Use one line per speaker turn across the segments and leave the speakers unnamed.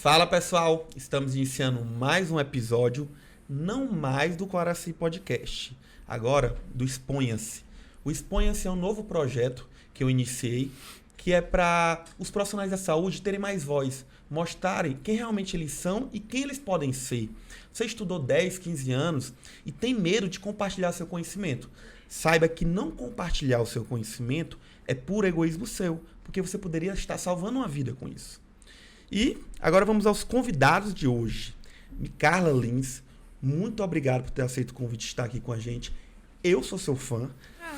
Fala pessoal, estamos iniciando mais um episódio, não mais do Coraci Podcast, agora do Exponha-se. O Exponha-se é um novo projeto que eu iniciei, que é para os profissionais da saúde terem mais voz, mostrarem quem realmente eles são e quem eles podem ser. Você estudou 10, 15 anos e tem medo de compartilhar seu conhecimento. Saiba que não compartilhar o seu conhecimento é puro egoísmo seu, porque você poderia estar salvando uma vida com isso. E agora vamos aos convidados de hoje. Micarla Lins, muito obrigado por ter aceito o convite de estar aqui com a gente. Eu sou seu fã.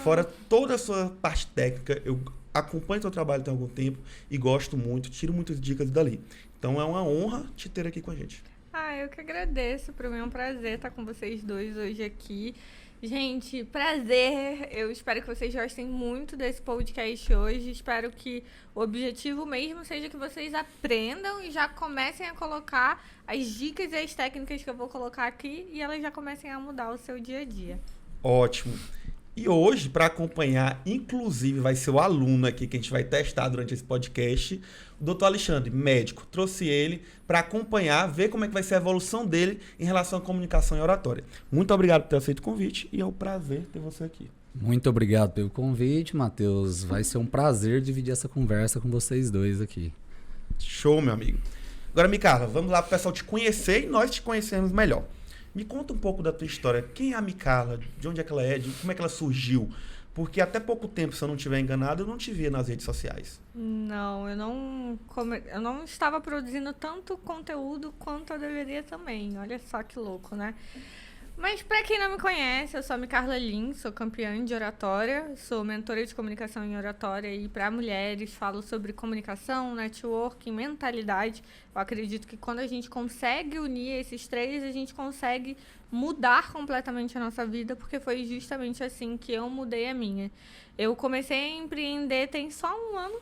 Fora toda a sua parte técnica, eu acompanho seu trabalho há algum tempo e gosto muito, tiro muitas dicas dali. Então é uma honra te ter aqui com a gente.
Eu que agradeço. Para mim é um prazer estar com vocês dois hoje aqui. Gente, prazer. Eu espero que vocês gostem muito desse podcast hoje. Espero que o objetivo mesmo seja que vocês aprendam e já comecem a colocar as dicas e as técnicas que eu vou colocar aqui e elas já comecem a mudar o seu dia a dia.
Ótimo. E hoje, para acompanhar, inclusive vai ser o aluno aqui que a gente vai testar durante esse podcast, o doutor Alexandre, médico. Trouxe ele para acompanhar, ver como é que vai ser a evolução dele em relação à comunicação e oratória. Muito obrigado por ter aceito o convite e é um prazer ter você aqui.
Muito obrigado pelo convite, Matheus. Vai ser um prazer dividir essa conversa com vocês dois aqui.
Show, meu amigo. Agora, Micarla, vamos lá para o pessoal te conhecer e nós te conhecermos melhor. Me conta um pouco da tua história. Quem é a Micarla? De onde é que ela é? Como é que ela surgiu? Porque até pouco tempo, se eu não estiver enganado, eu não te via nas redes sociais.
Não, eu não estava produzindo tanto conteúdo quanto eu deveria também. Olha só que louco, né? Mas para quem não me conhece, eu sou a Micarla Lins, sou campeã de oratória, sou mentora de comunicação em oratória e para mulheres falo sobre comunicação, networking, mentalidade. Eu acredito que quando a gente consegue unir esses três, a gente consegue mudar completamente a nossa vida, porque foi justamente assim que eu mudei a minha. Eu comecei a empreender tem só um ano,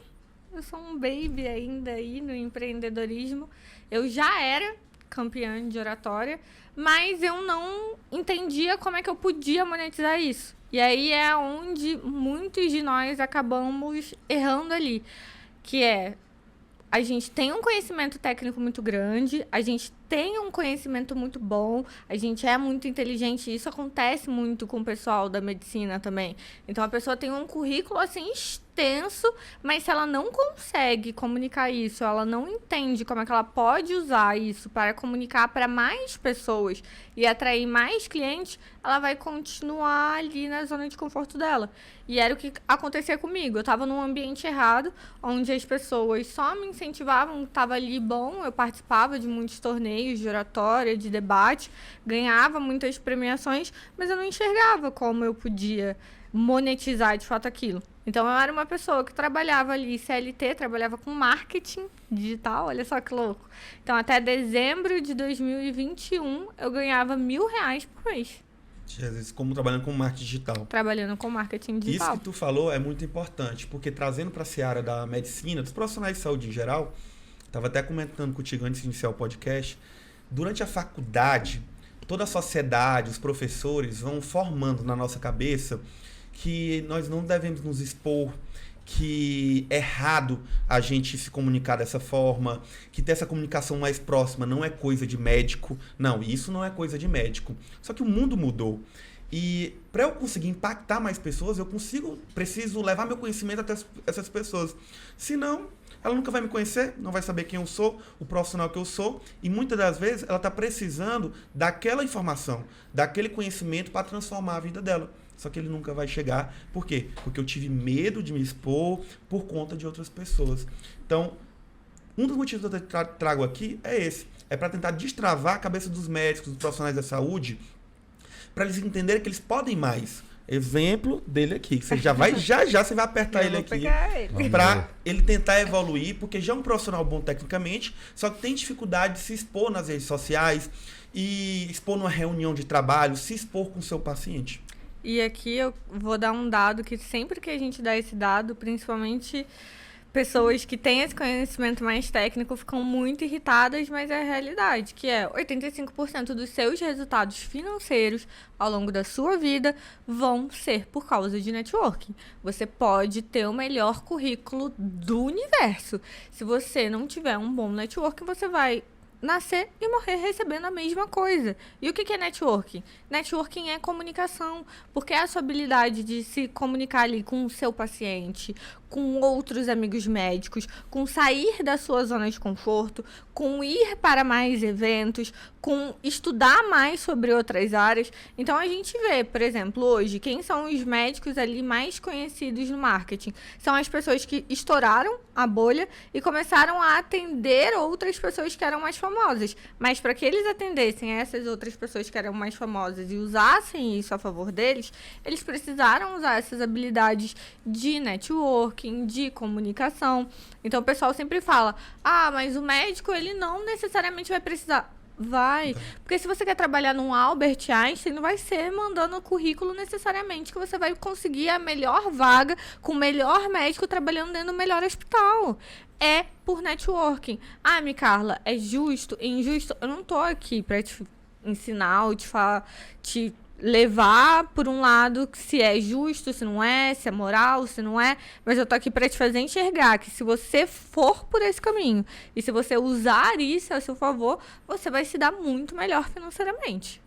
eu sou um baby ainda aí no empreendedorismo. Eu já era campeã de oratória, mas eu não entendia como é que eu podia monetizar isso. E aí é onde muitos de nós acabamos errando ali, que é a gente tem um conhecimento técnico muito grande, a gente tem um conhecimento muito bom, a gente é muito inteligente, e isso acontece muito com o pessoal da medicina também. Então a pessoa tem um currículo assim extenso, mas se ela não consegue comunicar isso, ela não entende como é que ela pode usar isso para comunicar para mais pessoas e atrair mais clientes, ela vai continuar ali na zona de conforto dela. E era o que acontecia comigo. Eu estava num ambiente errado, onde as pessoas só me incentivavam, estava ali bom, eu participava de muitos torneios de oratória, de debate, ganhava muitas premiações, mas eu não enxergava como eu podia monetizar de fato aquilo. Então eu era uma pessoa que trabalhava ali CLT, trabalhava com marketing digital, olha só que louco. Então até dezembro de 2021 eu ganhava R$1.000 por mês.
Jesus, como trabalhando com marketing digital.
Trabalhando com marketing digital.
Isso que tu falou é muito importante, porque trazendo para a seara da medicina, dos profissionais de saúde em geral, estava até comentando contigo antes de iniciar o podcast, durante a faculdade, toda a sociedade, os professores vão formando na nossa cabeça que nós não devemos nos expor, que é errado a gente se comunicar dessa forma, que ter essa comunicação mais próxima não é coisa de médico. Não, isso não é coisa de médico. Só que o mundo mudou. E para eu conseguir impactar mais pessoas, preciso levar meu conhecimento até essas pessoas. Senão, ela nunca vai me conhecer, não vai saber quem eu sou, o profissional que eu sou. E muitas das vezes ela está precisando daquela informação, daquele conhecimento para transformar a vida dela. Só que ele nunca vai chegar. Por quê? Porque eu tive medo de me expor por conta de outras pessoas. Então, um dos motivos que eu trago aqui é esse. É para tentar destravar a cabeça dos médicos, dos profissionais da saúde, para eles entenderem que eles podem mais. Exemplo dele aqui. Você já vai você vai apertar ele aqui para ele tentar evoluir, porque já é um profissional bom tecnicamente, só que tem dificuldade de se expor nas redes sociais e expor numa reunião de trabalho, se expor com o seu paciente.
E aqui eu vou dar um dado que sempre que a gente dá esse dado, principalmente pessoas que têm esse conhecimento mais técnico ficam muito irritadas, mas é a realidade, que é 85% dos seus resultados financeiros ao longo da sua vida vão ser por causa de networking. Você pode ter o melhor currículo do universo. Se você não tiver um bom networking, você vai nascer e morrer recebendo a mesma coisa. E o que é networking? Networking é comunicação, porque é a sua habilidade de se comunicar ali com o seu paciente, com outros amigos médicos, com sair da sua zona de conforto, com ir para mais eventos, com estudar mais sobre outras áreas. Então, a gente vê, por exemplo, hoje, quem são os médicos ali mais conhecidos no marketing? São as pessoas que estouraram a bolha e começaram a atender outras pessoas que eram mais famosas. Mas para que eles atendessem essas outras pessoas que eram mais famosas e usassem isso a favor deles, eles precisaram usar essas habilidades de networking, de comunicação. Então, o pessoal sempre fala, mas o médico, ele não necessariamente vai precisar. Vai. Porque se você quer trabalhar num Albert Einstein, não vai ser mandando o currículo necessariamente que você vai conseguir a melhor vaga com o melhor médico trabalhando dentro do melhor hospital. É por networking. Micarla, é justo, injusto? Eu não tô aqui pra te ensinar ou te levar por um lado se é justo, se não é, se é moral, se não é, mas eu tô aqui para te fazer enxergar que se você for por esse caminho e se você usar isso a seu favor, você vai se dar muito melhor financeiramente.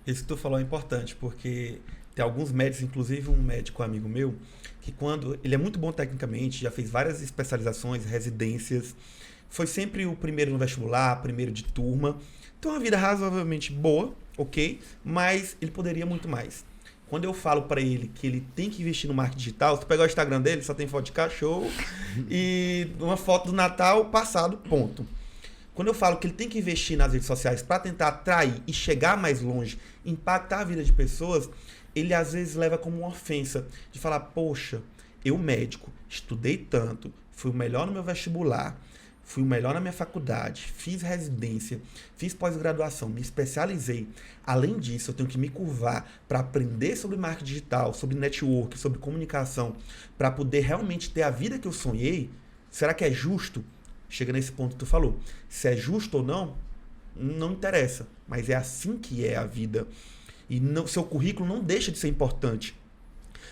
Isso que tu falou é importante, porque tem alguns médicos, inclusive um médico amigo meu, que quando ele é muito bom tecnicamente, já fez várias especializações, residências, foi sempre o primeiro no vestibular, primeiro de turma, tem uma vida razoavelmente boa, ok? Mas ele poderia muito mais. Quando eu falo para ele que ele tem que investir no marketing digital, se tu pegar o Instagram dele, só tem foto de cachorro e uma foto do Natal passado, ponto. Quando eu falo que ele tem que investir nas redes sociais para tentar atrair e chegar mais longe, impactar a vida de pessoas, ele às vezes leva como uma ofensa de falar, poxa, eu médico, estudei tanto, fui o melhor no meu vestibular, fui o melhor na minha faculdade, fiz residência, fiz pós-graduação, me especializei. Além disso, eu tenho que me curvar para aprender sobre marketing digital, sobre network, sobre comunicação, para poder realmente ter a vida que eu sonhei. Será que é justo? Chega nesse ponto que tu falou. Se é justo ou não, não interessa. Mas é assim que é a vida. E seu currículo não deixa de ser importante.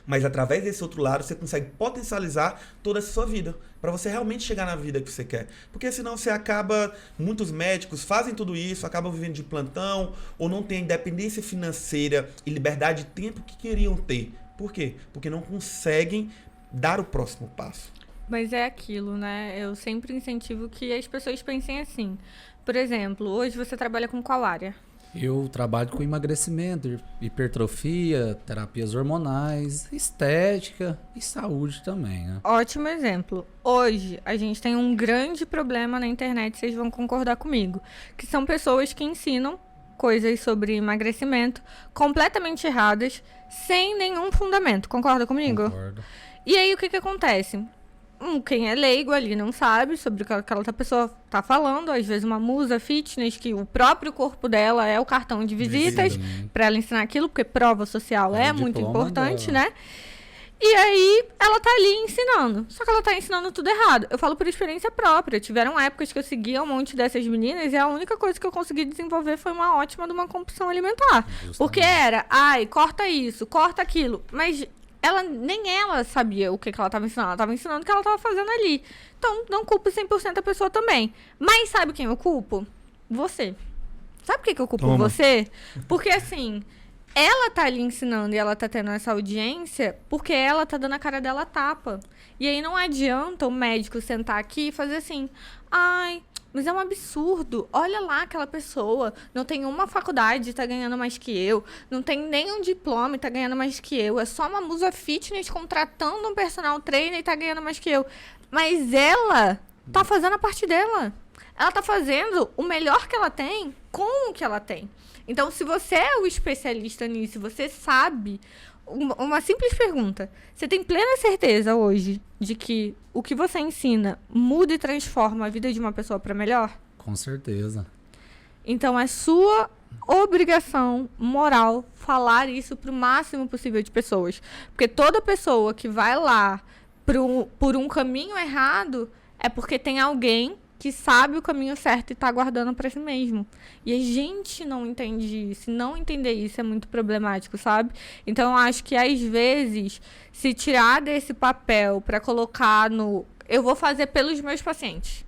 Mas através desse outro lado, você consegue potencializar toda a sua vida, para você realmente chegar na vida que você quer. Porque senão você acaba, muitos médicos fazem tudo isso, acabam vivendo de plantão, ou não têm a independência financeira e liberdade de tempo que queriam ter. Por quê? Porque não conseguem dar o próximo passo.
Mas é aquilo, né? Eu sempre incentivo que as pessoas pensem assim. Por exemplo, hoje você trabalha com qual área?
Eu trabalho com emagrecimento, hipertrofia, terapias hormonais, estética e saúde também, né?
Ótimo exemplo. Hoje, a gente tem um grande problema na internet, vocês vão concordar comigo, que são pessoas que ensinam coisas sobre emagrecimento completamente erradas, sem nenhum fundamento. Concorda comigo?
Concordo.
E aí, o que acontece? Quem é leigo ali não sabe sobre o que aquela pessoa tá falando. Às vezes uma musa fitness, que o próprio corpo dela é o cartão de visitas para ela ensinar aquilo, porque prova social é muito importante, né? E aí ela tá ali ensinando. Só que ela tá ensinando tudo errado. Eu falo por experiência própria. Tiveram épocas que eu seguia um monte dessas meninas e a única coisa que eu consegui desenvolver foi uma ótima de uma compulsão alimentar. Justamente. Porque era, corta isso, corta aquilo. Mas nem ela sabia o que ela estava ensinando. Ela estava ensinando o que ela estava fazendo ali. Então, não culpo 100% a pessoa também. Mas sabe quem eu culpo? Você. Sabe por que eu culpo você? Porque, assim, ela tá ali ensinando e ela tá tendo essa audiência porque ela tá dando a cara dela a tapa. E aí não adianta o médico sentar aqui e fazer assim, mas é um absurdo. Olha lá aquela pessoa. Não tem uma faculdade e tá ganhando mais que eu. Não tem nenhum diploma e tá ganhando mais que eu. É só uma musa fitness contratando um personal trainer e tá ganhando mais que eu. Mas ela tá fazendo a parte dela. Ela tá fazendo o melhor que ela tem com o que ela tem. Então, se você é o especialista nisso, você sabe... Uma simples pergunta. Você tem plena certeza hoje de que o que você ensina muda e transforma a vida de uma pessoa para melhor?
Com certeza.
Então, é sua obrigação moral falar isso para o máximo possível de pessoas. Porque toda pessoa que vai lá por um caminho errado é porque tem alguém que sabe o caminho certo e está guardando para si mesmo. E a gente não entende isso. Não entender isso é muito problemático, sabe? Então, eu acho que, às vezes, se tirar desse papel para colocar no... Eu vou fazer pelos meus pacientes.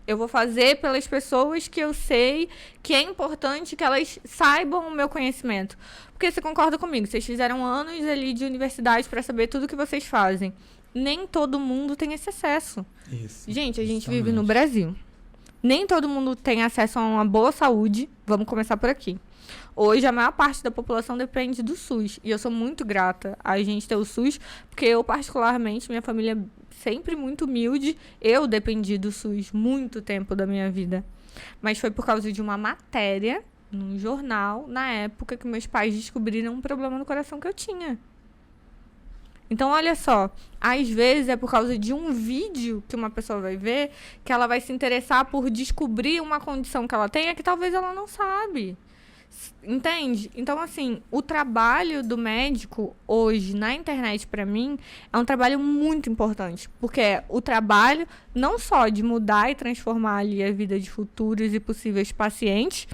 Eu vou fazer pelas pessoas que eu sei que é importante que elas saibam o meu conhecimento. Porque você concorda comigo, vocês fizeram anos ali de universidade para saber tudo que vocês fazem. Nem todo mundo tem esse acesso.
Isso.
Gente, a gente
Justamente.
vive no Brasil. Nem todo mundo tem acesso a uma boa saúde. Vamos começar por aqui. Hoje, a maior parte da população depende do SUS. E eu sou muito grata a gente ter o SUS, porque eu, particularmente, minha família é sempre muito humilde. Eu dependi do SUS muito tempo da minha vida. Mas foi por causa de uma matéria num jornal, na época que meus pais descobriram um problema no coração que eu tinha. Então, olha só, às vezes é por causa de um vídeo que uma pessoa vai ver que ela vai se interessar por descobrir uma condição que ela tenha que talvez ela não sabe. Entende? Então, assim, o trabalho do médico hoje na internet, pra mim, é um trabalho muito importante. Porque é o trabalho não só de mudar e transformar ali a vida de futuros e possíveis pacientes,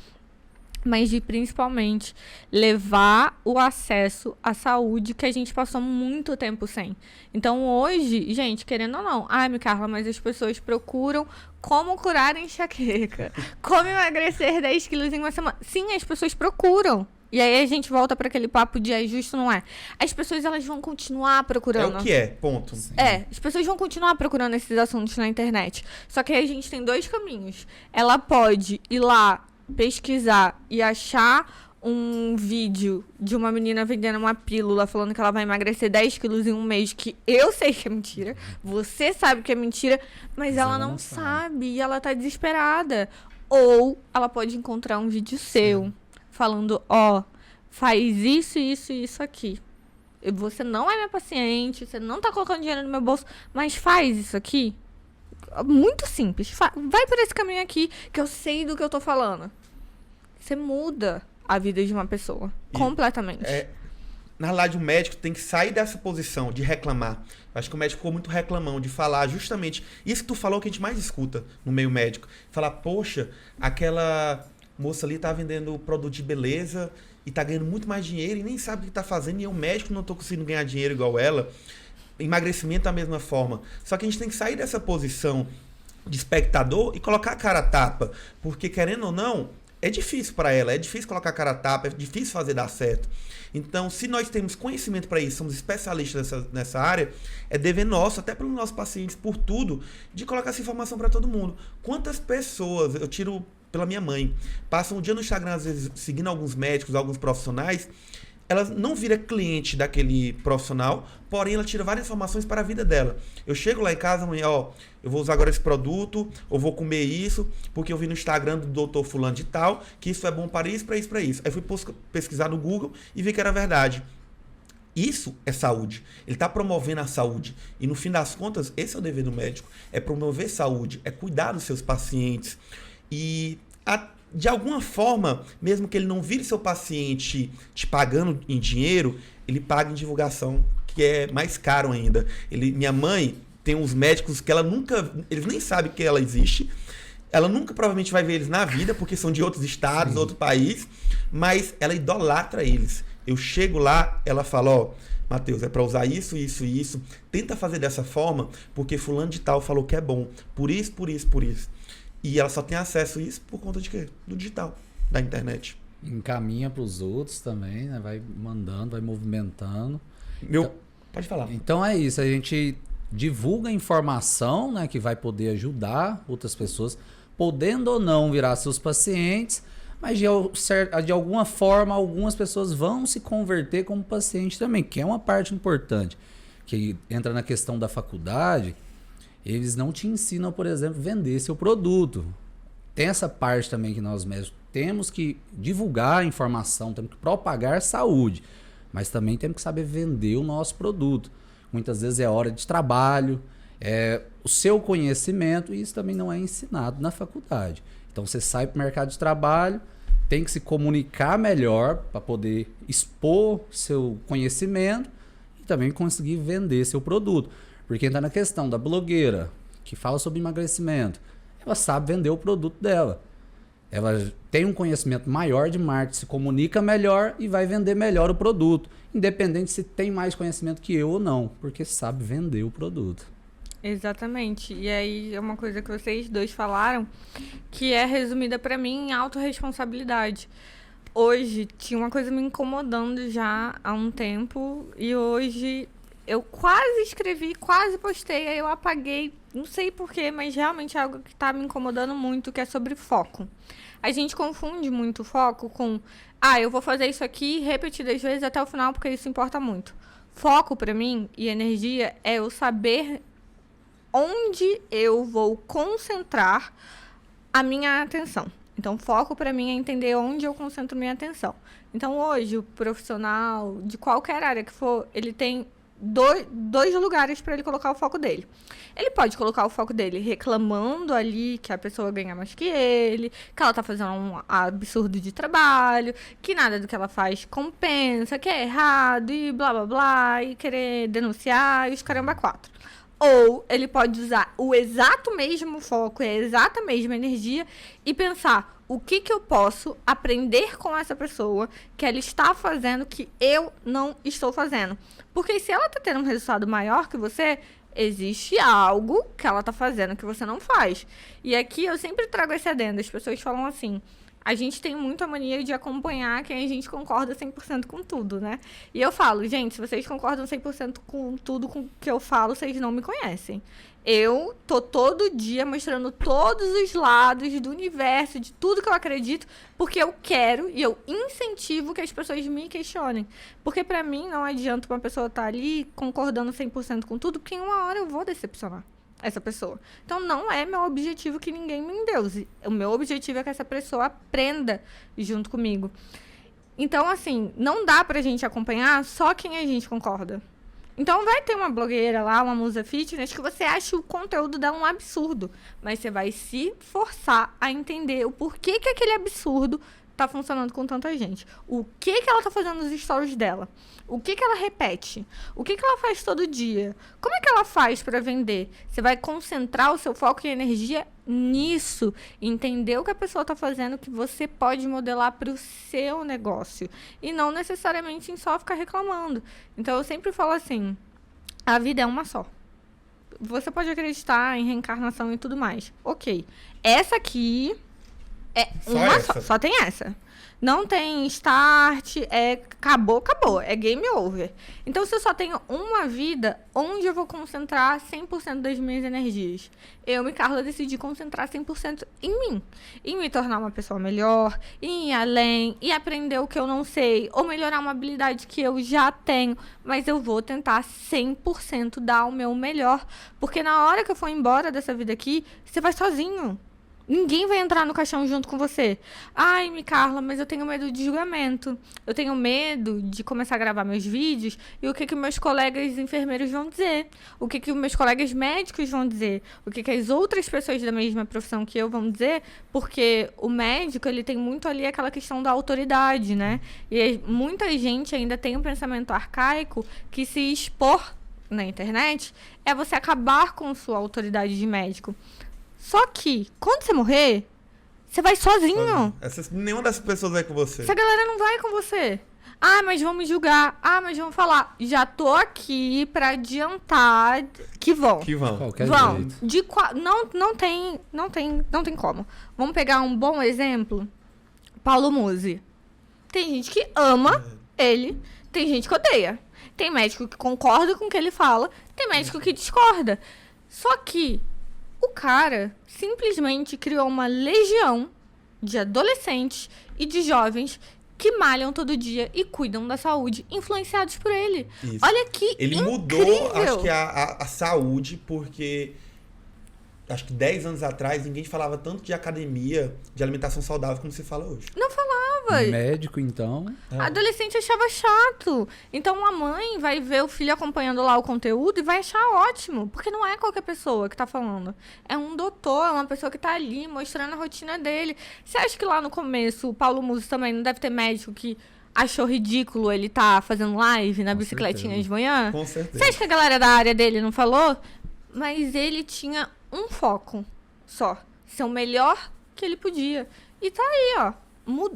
mas de principalmente levar o acesso à saúde que a gente passou muito tempo sem. Então hoje, gente, querendo ou não, ai, Carla, mas as pessoas procuram como curar a enxaqueca, como emagrecer 10 quilos em uma semana. Sim, as pessoas procuram. E aí a gente volta para aquele papo de é justo, não é? As pessoas, elas vão continuar procurando.
É o que é, ponto.
Sim.
As pessoas vão continuar procurando esses assuntos na internet. Só que aí a gente tem dois caminhos. Ela pode ir lá pesquisar e achar um vídeo de uma menina vendendo uma pílula falando que ela vai emagrecer 10 quilos em um mês, que eu sei que é mentira, você sabe que é mentira, mas ela não sabe e ela tá desesperada. Ou ela pode encontrar um vídeo seu falando, faz isso, isso e isso aqui. Você não é minha paciente, você não tá colocando dinheiro no meu bolso, mas faz isso aqui. Muito simples. Vai por esse caminho aqui, que eu sei do que eu tô falando. Você muda a vida de uma pessoa. Completamente.
Na verdade, o médico tem que sair dessa posição de reclamar. Eu acho que o médico ficou muito reclamão de falar justamente isso que tu falou, que a gente mais escuta no meio médico. Falar, poxa, aquela moça ali tá vendendo produto de beleza e tá ganhando muito mais dinheiro e nem sabe o que tá fazendo, e eu, médico, não tô conseguindo ganhar dinheiro igual ela. Emagrecimento da mesma forma. Só que a gente tem que sair dessa posição de espectador e colocar a cara a tapa. Porque, querendo ou não, é difícil para ela, é difícil colocar a cara a tapa, é difícil fazer dar certo. Então, se nós temos conhecimento para isso, somos especialistas nessa área, é dever nosso, até pelos nossos pacientes, por tudo, de colocar essa informação para todo mundo. Quantas pessoas, eu tiro pela minha mãe, passam um dia no Instagram, às vezes, seguindo alguns médicos, alguns profissionais, ela não vira cliente daquele profissional, porém ela tira várias informações para a vida dela. Eu chego lá em casa, amanhã, eu vou usar agora esse produto, eu vou comer isso, porque eu vi no Instagram do doutor fulano de tal, que isso é bom para isso, para isso, para isso. Aí fui pesquisar no Google e vi que era verdade. Isso é saúde. Ele está promovendo a saúde. E no fim das contas, esse é o dever do médico. É promover saúde, é cuidar dos seus pacientes. E de alguma forma, mesmo que ele não vire seu paciente te pagando em dinheiro, ele paga em divulgação, que é mais caro ainda. Minha mãe tem uns médicos que eles nem sabem que ela existe. Ela nunca provavelmente vai ver eles na vida, porque são de outros estados, outro país, mas ela idolatra eles. Eu chego lá, ela fala, Matheus, é para usar isso, isso e isso. Tenta fazer dessa forma, porque fulano de tal falou que é bom. Por isso, por isso, por isso. E ela só tem acesso a isso por conta de quê? Do digital, da internet.
Encaminha para os outros também, né? Vai mandando, vai movimentando.
Pode falar.
Então é isso, a gente divulga informação, né, que vai poder ajudar outras pessoas, podendo ou não virar seus pacientes, mas de alguma forma algumas pessoas vão se converter como paciente também, que é uma parte importante, que entra na questão da faculdade. Eles não te ensinam, por exemplo, vender seu produto. Tem essa parte também que nós médicos temos que divulgar a informação, temos que propagar saúde, mas também temos que saber vender o nosso produto. Muitas vezes é hora de trabalho, é o seu conhecimento, e isso também não é ensinado na faculdade. Então você sai para o mercado de trabalho, tem que se comunicar melhor para poder expor seu conhecimento e também conseguir vender seu produto. Porque entra na questão da blogueira que fala sobre emagrecimento. Ela sabe vender o produto dela. Ela tem um conhecimento maior de marketing, se comunica melhor e vai vender melhor o produto. Independente se tem mais conhecimento que eu ou não, porque sabe vender o produto.
Exatamente. E aí é uma coisa que vocês dois falaram que é resumida pra mim em autorresponsabilidade. Hoje tinha uma coisa me incomodando já há um tempo e hoje eu quase escrevi, quase postei, aí eu apaguei, não sei porquê, mas realmente é algo que tá me incomodando muito, que é sobre foco. A gente confunde muito foco com, eu vou fazer isso aqui repetidas vezes até o final porque isso importa muito. Foco pra mim e energia é eu saber onde eu vou concentrar a minha atenção. Então, foco para mim é entender onde eu concentro minha atenção. Então, hoje, o profissional, de qualquer área que for, ele tem dois lugares para ele colocar o foco dele. Ele pode colocar o foco dele reclamando ali que a pessoa ganha mais que ele, que ela tá fazendo um absurdo de trabalho, que nada do que ela faz compensa, que é errado e blá blá blá, e querer denunciar e os caramba quatro. Ou ele pode usar o exato mesmo foco, a exata mesma energia e pensar o que eu posso aprender com essa pessoa que ela está fazendo que eu não estou fazendo. Porque se ela está tendo um resultado maior que você, existe algo que ela está fazendo que você não faz. E aqui eu sempre trago esse adendo. As pessoas falam assim... A gente tem muito a mania de acompanhar quem a gente concorda 100% com tudo, né? E eu falo, gente, se vocês concordam 100% com tudo com que eu falo, vocês não me conhecem. Eu tô todo dia mostrando todos os lados do universo, de tudo que eu acredito, porque eu quero e eu incentivo que as pessoas me questionem. Porque pra mim não adianta uma pessoa estar ali concordando 100% com tudo, porque em uma hora eu vou decepcionar essa pessoa. Então, não é meu objetivo que ninguém me endeuse. O meu objetivo é que essa pessoa aprenda junto comigo. Então, assim, não dá pra gente acompanhar só quem a gente concorda. Então, vai ter uma blogueira lá, uma musa fitness, que você acha o conteúdo dela um absurdo. Mas você vai se forçar a entender o porquê que aquele absurdo tá funcionando com tanta gente. O que ela tá fazendo nos stories dela. O que ela repete. O que ela faz todo dia. Como é que ela faz para vender? Você vai concentrar o seu foco e energia nisso. Entender o que a pessoa tá fazendo que você pode modelar para o seu negócio. E não necessariamente em só ficar reclamando. Então, eu sempre falo assim, a vida é uma só. Você pode acreditar em reencarnação e tudo mais. Ok. Essa aqui... É uma só tem essa. Não tem start, acabou, é game over. Então, se eu só tenho uma vida, onde eu vou concentrar 100% das minhas energias? Eu e Carla decidi concentrar 100% em mim. Em me tornar uma pessoa melhor, em ir além, e aprender o que eu não sei, ou melhorar uma habilidade que eu já tenho. Mas eu vou tentar 100% dar o meu melhor. Porque na hora que eu for embora dessa vida aqui, você vai sozinho. Ninguém vai entrar no caixão junto com você. Ai, Carla, mas eu tenho medo de julgamento. Eu tenho medo de começar a gravar meus vídeos e o que meus colegas enfermeiros vão dizer. O que os meus colegas médicos vão dizer. O que as outras pessoas da mesma profissão que eu vão dizer. Porque o médico, ele tem muito ali aquela questão da autoridade, né? E muita gente ainda tem um pensamento arcaico que se expor na internet é você acabar com sua autoridade de médico. Só que, quando você morrer, você vai sozinho.
Nenhuma dessas pessoas vai com você.
Essa galera não vai com você. Mas vão me julgar. Mas vão falar. Já tô aqui pra adiantar que vão.
Qualquer
vão.
jeito.
Não tem como. Vamos pegar um bom exemplo. Paulo Musi. Tem gente que ama ele. Tem gente que odeia. Tem médico que concorda com o que ele fala. Tem médico que discorda. Só que o cara simplesmente criou uma legião de adolescentes e de jovens que malham todo dia e cuidam da saúde, influenciados por ele.
Isso.
Olha que
ele
incrível.
Mudou, acho que a saúde, porque acho que 10 anos atrás ninguém falava tanto de academia, de alimentação saudável como se fala hoje.
Não falava.
Médico, então.
Adolescente achava chato. Então a mãe vai ver o filho acompanhando lá o conteúdo e vai achar ótimo. Porque não é qualquer pessoa que tá falando. É um doutor, é uma pessoa que tá ali mostrando a rotina dele. Você acha que lá no começo o Paulo Musi também não deve ter médico que achou ridículo ele tá fazendo live na bicicletinha de manhã?
Com certeza.
Você acha que a galera da área dele não falou? Mas ele tinha um foco só. Ser o melhor que ele podia. E tá aí, ó.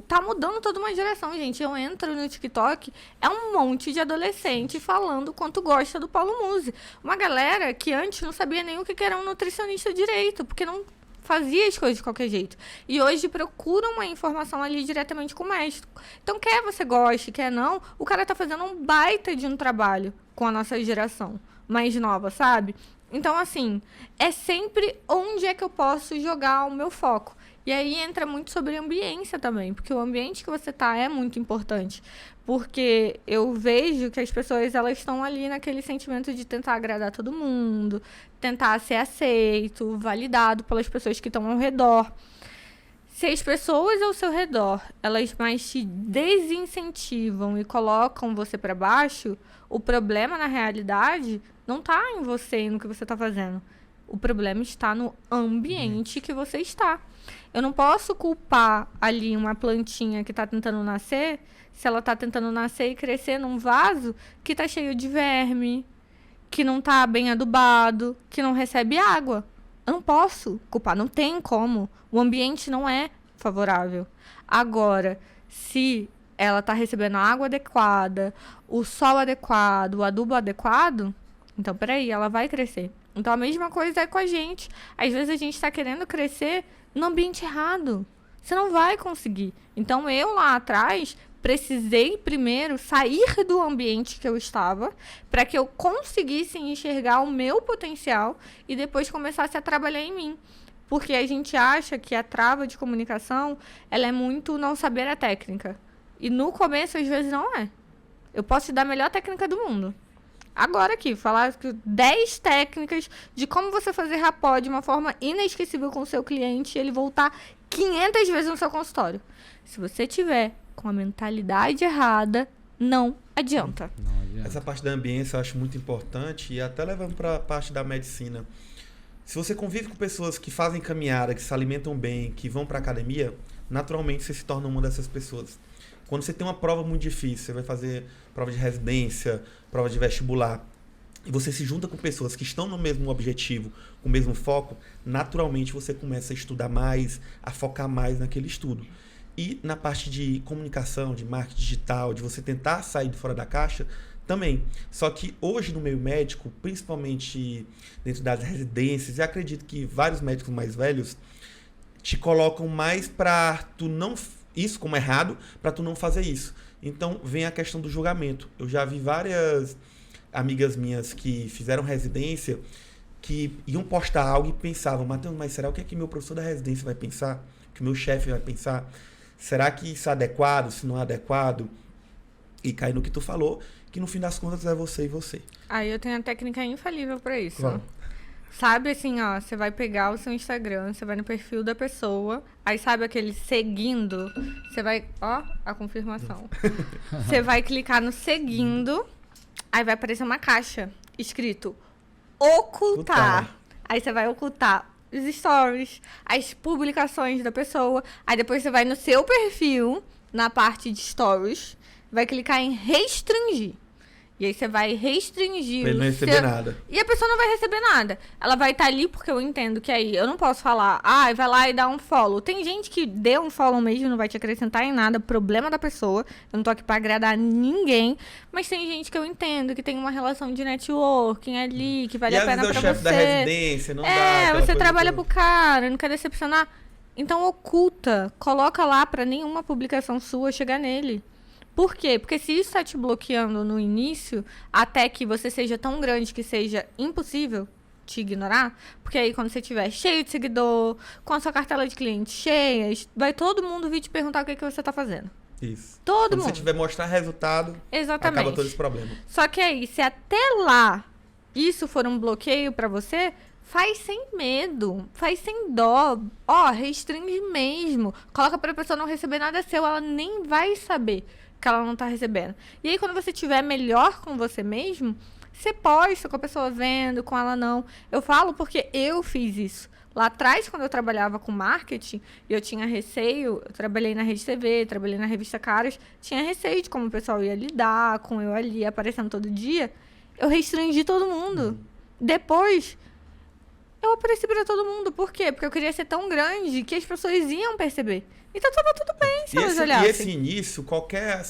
tá mudando toda uma geração, gente. Eu entro no TikTok, é um monte de adolescente falando quanto gosta do Paulo Musi. Uma galera que antes não sabia nem o que era um nutricionista direito, porque não fazia as coisas de qualquer jeito. E hoje procuram uma informação ali diretamente com o médico. Então, quer você goste, quer não, o cara tá fazendo um baita de um trabalho com a nossa geração mais nova, sabe? Então, assim, é sempre onde é que eu posso jogar o meu foco. E aí entra muito sobre ambiência também, porque o ambiente que você tá é muito importante. Porque eu vejo que as pessoas, elas estão ali naquele sentimento de tentar agradar todo mundo, tentar ser aceito, validado pelas pessoas que estão ao redor. Se as pessoas ao seu redor, elas mais te desincentivam e colocam você para baixo, o problema, na realidade, não tá em você e no que você tá fazendo. O problema está no ambiente que você está. Eu não posso culpar ali uma plantinha que está tentando nascer, se ela está tentando nascer e crescer num vaso que está cheio de verme, que não está bem adubado, que não recebe água. Eu não posso culpar, não tem como. O ambiente não é favorável. Agora, se ela está recebendo a água adequada, o sol adequado, o adubo adequado, então, peraí, ela vai crescer. Então, a mesma coisa é com a gente. Às vezes, a gente está querendo crescer no ambiente errado. Você não vai conseguir. Então, eu lá atrás precisei primeiro sair do ambiente que eu estava para que eu conseguisse enxergar o meu potencial e depois começasse a trabalhar em mim. Porque a gente acha que a trava de comunicação, ela é muito não saber a técnica. E no começo, às vezes, não é. Eu posso te dar a melhor técnica do mundo. Agora aqui, falar 10 técnicas de como você fazer rapport de uma forma inesquecível com o seu cliente e ele voltar 500 vezes no seu consultório. Se você tiver com a mentalidade errada, não adianta.
Não adianta.
Essa parte da ambiência eu acho muito importante e até levando para a parte da medicina. Se você convive com pessoas que fazem caminhada, que se alimentam bem, que vão para academia, naturalmente você se torna uma dessas pessoas. Quando você tem uma prova muito difícil, você vai fazer prova de residência, prova de vestibular, e você se junta com pessoas que estão no mesmo objetivo, com o mesmo foco, naturalmente você começa a estudar mais, a focar mais naquele estudo. E na parte de comunicação, de marketing digital, de você tentar sair de fora da caixa, também. Só que hoje no meio médico, principalmente dentro das residências, e acredito que vários médicos mais velhos te colocam mais para tu não... isso como errado, para tu não fazer isso. Então, vem a questão do julgamento. Eu já vi várias amigas minhas que fizeram residência que iam postar algo e pensavam, Matheus, mas será o que é que meu professor da residência vai pensar? O que o meu chefe vai pensar? Será que isso é adequado? Se não é adequado? E cai no que tu falou, que no fim das contas é você e você.
Aí eu tenho a técnica infalível para isso.
Claro.
Sabe assim, ó, você vai pegar o seu Instagram, você vai no perfil da pessoa, aí sabe aquele seguindo, você vai, ó, a confirmação. Você vai clicar no seguindo, aí vai aparecer uma caixa escrito ocultar. Aí você vai ocultar os stories, as publicações da pessoa, aí depois você vai no seu perfil, na parte de stories, vai clicar em restringir. E aí você vai restringir
Pra ele não receber nada.
E a pessoa não vai receber nada. Ela vai estar ali porque eu entendo que aí eu não posso falar, vai lá e dá um follow. Tem gente que deu um follow mesmo, não vai te acrescentar em nada, problema da pessoa. Eu não tô aqui pra agradar ninguém. Mas tem gente que eu entendo que tem uma relação de networking ali, que vale a pena pra você.
E às vezes é o chefe da residência, não dá.
Você trabalha pro cara, não quer decepcionar. Então oculta, coloca lá pra nenhuma publicação sua chegar nele. Por quê? Porque se isso está te bloqueando no início, até que você seja tão grande que seja impossível te ignorar, porque aí quando você estiver cheio de seguidor, com a sua cartela de clientes cheia, vai todo mundo vir te perguntar o que você está fazendo.
Isso.
Todo
Quando
mundo.
você tiver mostrar resultado,
Exatamente.
acaba todo esse problema.
Só que aí, se até lá isso for um bloqueio para você, faz sem medo, faz sem dó. Restringe mesmo. Coloca para a pessoa não receber nada seu, ela nem vai saber que ela não tá recebendo. E aí, quando você estiver melhor com você mesmo, você posta com a pessoa vendo, com ela não. Eu falo porque eu fiz isso. Lá atrás, quando eu trabalhava com marketing, eu tinha receio, eu trabalhei na Rede TV, trabalhei na revista Caras, tinha receio de como o pessoal ia lidar com eu ali aparecendo todo dia. Eu restringi todo mundo. Depois, eu apareci pra todo mundo. Por quê? Porque eu queria ser tão grande que as pessoas iam perceber. Então tava tudo bem se elas olhassem.
E esse início, qualquer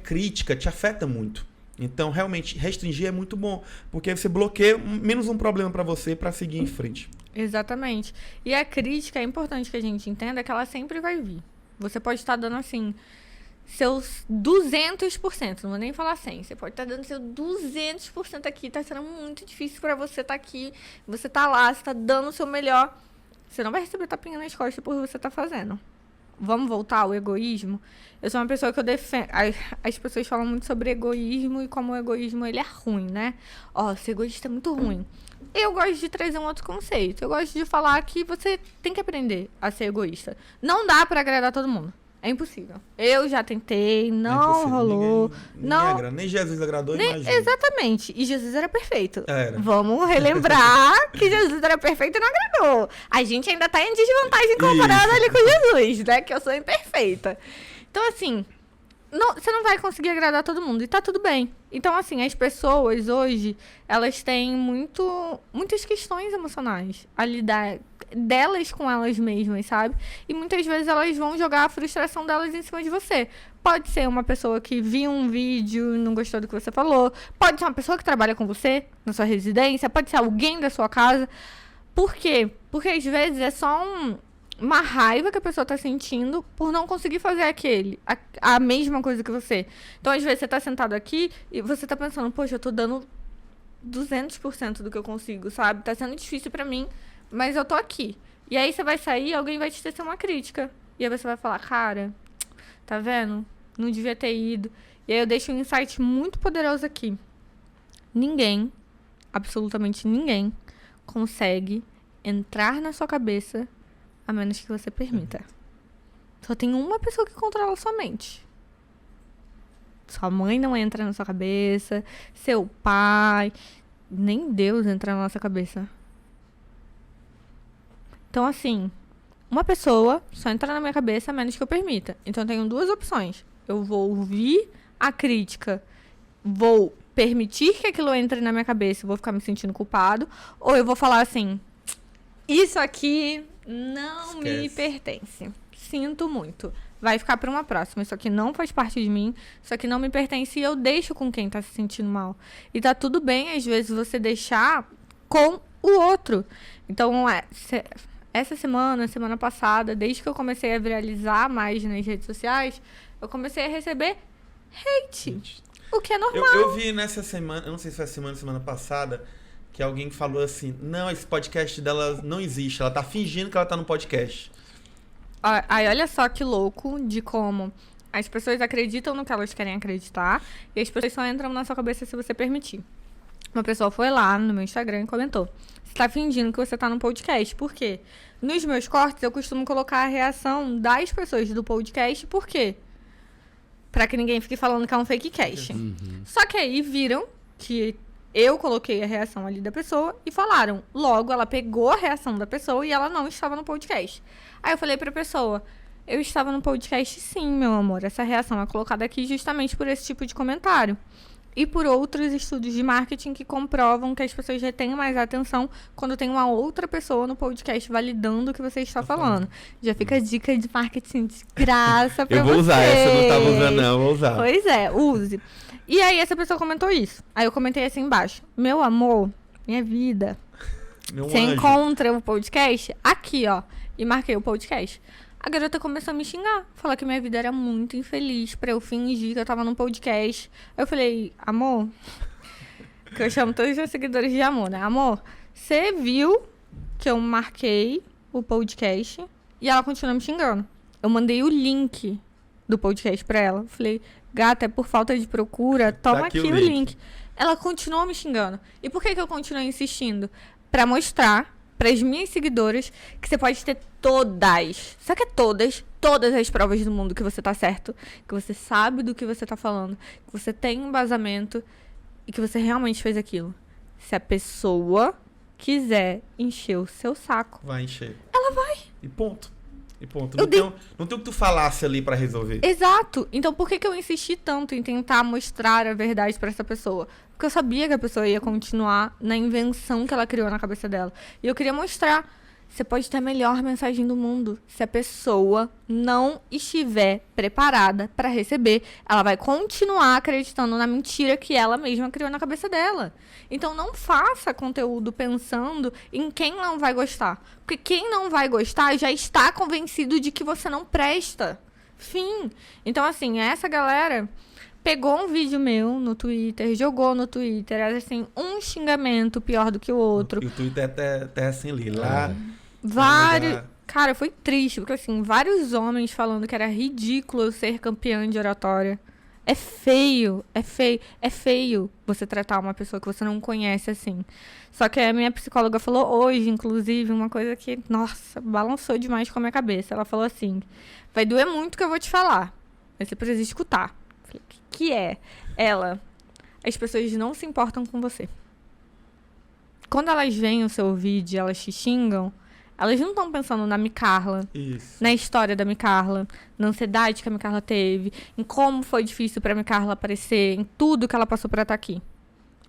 crítica te afeta muito. Então, realmente, restringir é muito bom. Porque você bloqueia menos um problema pra você pra seguir em frente.
Exatamente. E a crítica, é importante que a gente entenda que ela sempre vai vir. Você pode estar dando, assim, seus 200%, não vou nem falar 100%. Você pode estar dando seu 200% aqui. Tá sendo muito difícil pra você estar aqui. Você tá lá, você tá dando o seu melhor. Você não vai receber tapinha nas costas por você tá fazendo. Vamos voltar ao egoísmo? Eu sou uma pessoa que eu defendo... As pessoas falam muito sobre egoísmo e como o egoísmo ele é ruim, né? Ser egoísta é muito ruim. Eu gosto de trazer um outro conceito. Eu gosto de falar que você tem que aprender a ser egoísta. Não dá pra agradar todo mundo. É impossível. Eu já tentei, não rolou.
Nem Jesus agradou, imagina.
Exatamente. E Jesus era perfeito.
Era.
Vamos relembrar que Jesus era perfeito e não agradou. A gente ainda tá em desvantagem comparada ali com Jesus, né? Que eu sou imperfeita. Então, assim, você não vai conseguir agradar todo mundo. E tá tudo bem. Então, assim, as pessoas hoje, elas têm muitas questões emocionais a lidar delas com elas mesmas, sabe? E muitas vezes elas vão jogar a frustração delas em cima de você. Pode ser uma pessoa que viu um vídeo e não gostou do que você falou. Pode ser uma pessoa que trabalha com você na sua residência. Pode ser alguém da sua casa. Por quê? Porque às vezes é só uma raiva que a pessoa tá sentindo por não conseguir fazer a mesma coisa que você. Então, às vezes, você tá sentado aqui e você tá pensando, poxa, eu tô dando 200% do que eu consigo, sabe? Tá sendo difícil pra mim, mas eu tô aqui. E aí você vai sair, alguém vai te tecer uma crítica. E aí você vai falar, cara, tá vendo? Não devia ter ido. E aí eu deixo um insight muito poderoso aqui. Ninguém, absolutamente ninguém, consegue entrar na sua cabeça a menos que você permita. Só tem uma pessoa que controla a sua mente. Sua mãe não entra na sua cabeça, seu pai, nem Deus entra na nossa cabeça. Então, assim, uma pessoa só entra na minha cabeça a menos que eu permita. Então, eu tenho duas opções. Eu vou ouvir a crítica, vou permitir que aquilo entre na minha cabeça e vou ficar me sentindo culpado, ou eu vou falar assim, isso aqui não me pertence. Sinto muito. Vai ficar para uma próxima. Isso aqui não faz parte de mim. Isso aqui não me pertence e eu deixo com quem tá se sentindo mal. E tá tudo bem, às vezes, você deixar com o outro. Então, essa semana passada, desde que eu comecei a viralizar mais nas redes sociais, eu comecei a receber hate. O que é normal.
Eu vi nessa semana, eu não sei se foi semana passada, que alguém falou assim, não, esse podcast dela não existe, ela tá fingindo que ela tá no podcast.
Aí olha só que louco de como as pessoas acreditam no que elas querem acreditar e as pessoas só entram na sua cabeça se você permitir. Uma pessoa foi lá no meu Instagram e comentou, você tá fingindo que você tá no podcast, por quê? Nos meus cortes eu costumo colocar a reação das pessoas do podcast, por quê? Pra que ninguém fique falando que é um fake cast. Só que aí viram que eu coloquei a reação ali da pessoa e falaram. Logo, ela pegou a reação da pessoa e ela não estava no podcast. Aí eu falei pra pessoa, eu estava no podcast sim, meu amor. Essa reação é colocada aqui justamente por esse tipo de comentário. E por outros estudos de marketing que comprovam que as pessoas retêm mais a atenção quando tem uma outra pessoa no podcast validando o que você está falando. Já fica a dica de marketing de graça pra você.
Eu vou usar, essa eu não estava usando não, eu vou usar.
Pois é, use. E aí essa pessoa comentou isso. Aí eu comentei assim embaixo. Meu amor, minha vida. Você encontra o podcast aqui, ó. E marquei o podcast. A garota começou a me xingar. Falar que minha vida era muito infeliz pra eu fingir que eu tava num podcast. Aí eu falei, amor... Que eu chamo todos os meus seguidores de amor, né? Amor, você viu que eu marquei o podcast e ela continua me xingando. Eu mandei o link do podcast pra ela. Falei, gata, é por falta de procura, toma aqui o link. Ela continuou me xingando. E por que eu continuei insistindo? Pra mostrar pras minhas seguidoras que você pode ter todas, só que todas as provas do mundo que você tá certo, que você sabe do que você tá falando, que você tem embasamento e que você realmente fez aquilo. Se a pessoa quiser encher o seu saco,
vai encher.
Ela vai.
E ponto. Não tem o que tu falasse ali pra resolver.
Exato. Então por que eu insisti tanto em tentar mostrar a verdade pra essa pessoa? Porque eu sabia que a pessoa ia continuar na invenção que ela criou na cabeça dela. E eu queria mostrar, você pode ter a melhor mensagem do mundo. Se a pessoa não estiver preparada para receber, ela vai continuar acreditando na mentira que ela mesma criou na cabeça dela. Então não faça conteúdo pensando em quem não vai gostar. Porque quem não vai gostar já está convencido de que você não presta. Fim. Então, assim, essa galera pegou um vídeo meu no Twitter, jogou no Twitter, era assim, um xingamento pior do que o outro.
E o Twitter é terra sem lei. Lá...
Vários... Cara, foi triste, porque assim, vários homens falando que era ridículo eu ser campeã de oratória. É feio você tratar uma pessoa que você não conhece assim. Só que a minha psicóloga falou hoje, inclusive, uma coisa que, nossa, balançou demais com a minha cabeça. Ela falou assim, vai doer muito o que eu vou te falar, mas você precisa escutar. Falei, que é? As pessoas não se importam com você. Quando elas veem o seu vídeo e elas te xingam, elas não estão pensando na Micarla, na história da Micarla, na ansiedade que a Micarla teve, em como foi difícil pra Micarla aparecer, em tudo que ela passou pra estar aqui.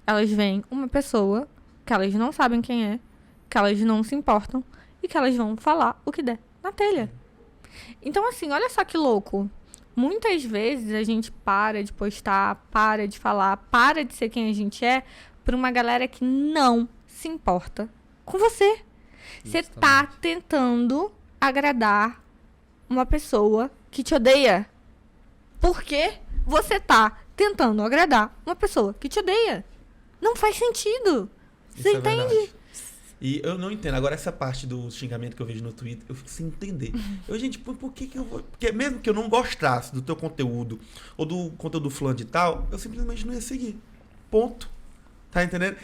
Elas veem uma pessoa que elas não sabem quem é, que elas não se importam e que elas vão falar o que der na telha. Então, assim, olha só que louco. Muitas vezes a gente para de postar, para de falar, para de ser quem a gente é por uma galera que não se importa com você. Você tá tentando agradar uma pessoa que te odeia. Por que você tá tentando agradar uma pessoa que te odeia? Não faz sentido. Você entende?
E eu não entendo. Agora, essa parte do xingamento que eu vejo no Twitter, eu fico sem entender. Gente, por que eu vou... Porque mesmo que eu não gostasse do teu conteúdo, ou do conteúdo do fulano de tal, eu simplesmente não ia seguir. Ponto. Tá entendendo?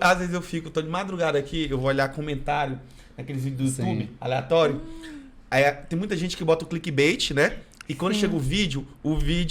Às vezes eu tô de madrugada aqui, eu vou olhar comentário naqueles vídeos do YouTube, aleatório. Aí tem muita gente que bota o clickbait, né? E quando chega o vídeo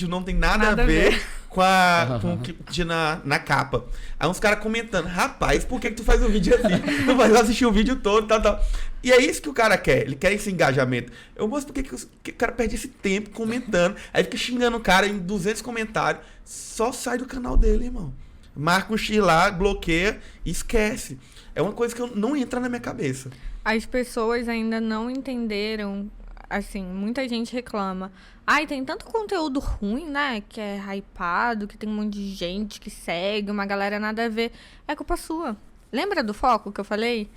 não tem nada a ver com o que tinha na capa. Aí uns caras comentando, rapaz, por que tu faz um vídeo assim? Tu vai assistir o vídeo todo, tal. E é isso que o cara quer, ele quer esse engajamento. Eu mostro porque que o cara perde esse tempo comentando, aí fica xingando o cara em 200 comentários, só sai do canal dele, irmão. Marca um X lá, bloqueia e esquece. É uma coisa que não entra na minha cabeça.
As pessoas ainda não entenderam, assim, muita gente reclama. Ai, tem tanto conteúdo ruim, né? Que é hypado, que tem um monte de gente que segue, uma galera nada a ver. É culpa sua. Lembra do foco que eu falei?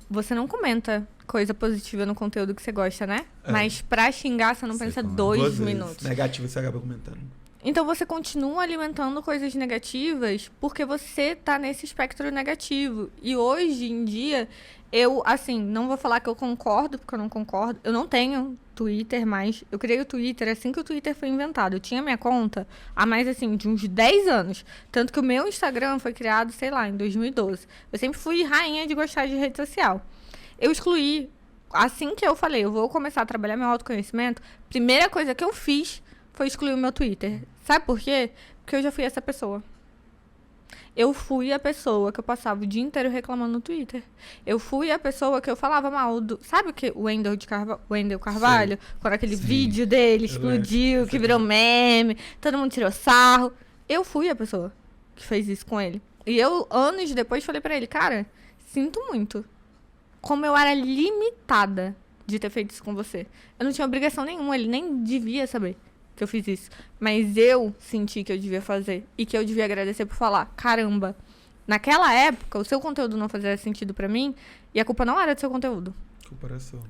Você não comenta coisa positiva no conteúdo que você gosta, né? Mas pra xingar, você não pensa 2 minutos.
Negativo, você acaba comentando.
Então você continua alimentando coisas negativas porque você tá nesse espectro negativo. E hoje em dia, eu, assim, não vou falar que eu concordo, porque eu não concordo. Eu não tenho Twitter mais. Eu criei o Twitter assim que o Twitter foi inventado. Eu tinha minha conta há mais, assim, de uns 10 anos. Tanto que o meu Instagram foi criado, sei lá, em 2012. Eu sempre fui rainha de gostar de rede social. Eu excluí, assim que eu falei, eu vou começar a trabalhar meu autoconhecimento, primeira coisa que eu fiz foi excluir o meu Twitter. Sabe por quê? Porque eu já fui essa pessoa. Eu fui a pessoa que eu passava o dia inteiro reclamando no Twitter. Eu fui a pessoa que eu falava mal do... Sabe o que o Wendel Carvalho? Sim. Quando aquele vídeo dele explodiu, que virou meme, todo mundo tirou sarro. Eu fui a pessoa que fez isso com ele. E eu, anos depois, falei pra ele, cara, sinto muito. Como eu era limitada de ter feito isso com você. Eu não tinha obrigação nenhuma, ele nem devia saber que eu fiz isso. Mas eu senti que eu devia fazer. E que eu devia agradecer por falar. Caramba, naquela época, o seu conteúdo não fazia sentido pra mim. E a culpa não era do seu conteúdo.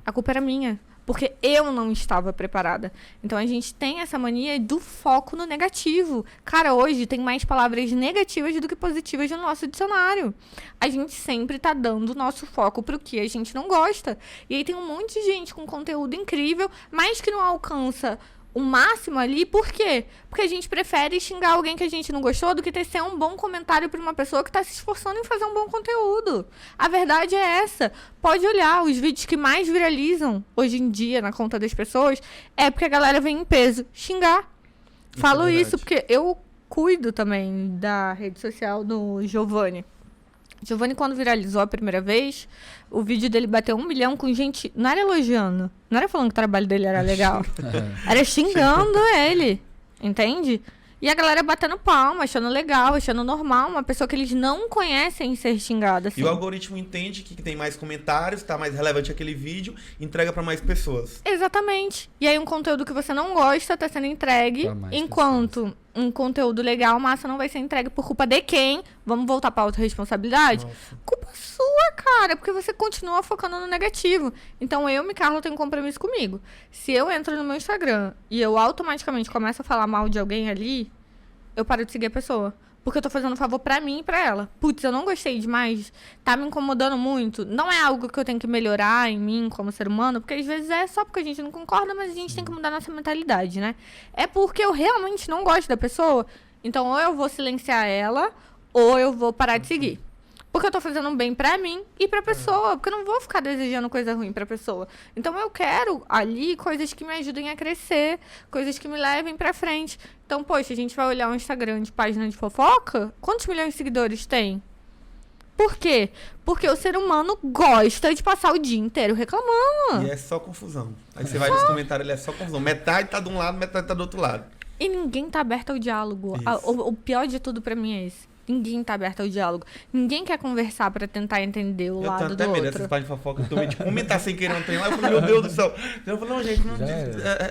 A culpa era minha. Porque eu não estava preparada. Então a gente tem essa mania do foco no negativo. Cara, hoje tem mais palavras negativas do que positivas no nosso dicionário. A gente sempre tá dando o nosso foco pro que a gente não gosta. E aí tem um monte de gente com conteúdo incrível, mas que não alcança o máximo ali, por quê? Porque a gente prefere xingar alguém que a gente não gostou do que tecer um bom comentário pra uma pessoa que tá se esforçando em fazer um bom conteúdo. A verdade é essa. Pode olhar, os vídeos que mais viralizam hoje em dia na conta das pessoas é porque a galera vem em peso xingar. Falo isso porque eu cuido também da rede social do Giovanni. Giovanni, quando viralizou a primeira vez, o vídeo dele bateu 1 milhão com gente... Não era elogiando. Não era falando que o trabalho dele era legal. Era xingando ele. Entende? E a galera batendo palma, achando legal, achando normal, uma pessoa que eles não conhecem ser xingada, assim.
E o algoritmo entende que tem mais comentários, tá mais relevante aquele vídeo, entrega pra mais pessoas.
Exatamente. E aí um conteúdo que você não gosta tá sendo entregue, enquanto um conteúdo legal, massa, não vai ser entregue por culpa de quem? Vamos voltar pra autorresponsabilidade? Culpa sua, cara, porque você continua focando no negativo. Então eu, Micarla, tenho um compromisso comigo. Se eu entro no meu Instagram e eu automaticamente começo a falar mal de alguém ali, eu paro de seguir a pessoa. Porque eu tô fazendo um favor pra mim e pra ela. Putz, eu não gostei demais, tá me incomodando muito. Não é algo que eu tenho que melhorar em mim como ser humano, porque às vezes é só porque a gente não concorda, mas a gente tem que mudar nossa mentalidade, né? É porque eu realmente não gosto da pessoa, então ou eu vou silenciar ela, ou eu vou parar de seguir. Porque eu tô fazendo um bem pra mim e pra pessoa. Porque eu não vou ficar desejando coisa ruim pra pessoa. Então eu quero ali coisas que me ajudem a crescer. Coisas que me levem pra frente. Então, poxa, a gente vai olhar um Instagram de página de fofoca. Quantos milhões de seguidores tem? Por quê? Porque o ser humano gosta de passar o dia inteiro reclamando.
E é só confusão. Aí você vai nos comentários, ele é só confusão. Metade tá de um lado, metade tá do outro lado.
E ninguém tá aberto ao diálogo. O pior de tudo pra mim é esse. Ninguém tá aberto ao diálogo. Ninguém quer conversar pra tentar entender o lado do outro. Eu tenho até medo dessas
páginas de fofoca. Eu tô meio de comentar sem querer não tem lá. Eu falei, meu Deus do céu. Eu falei, não, gente, não,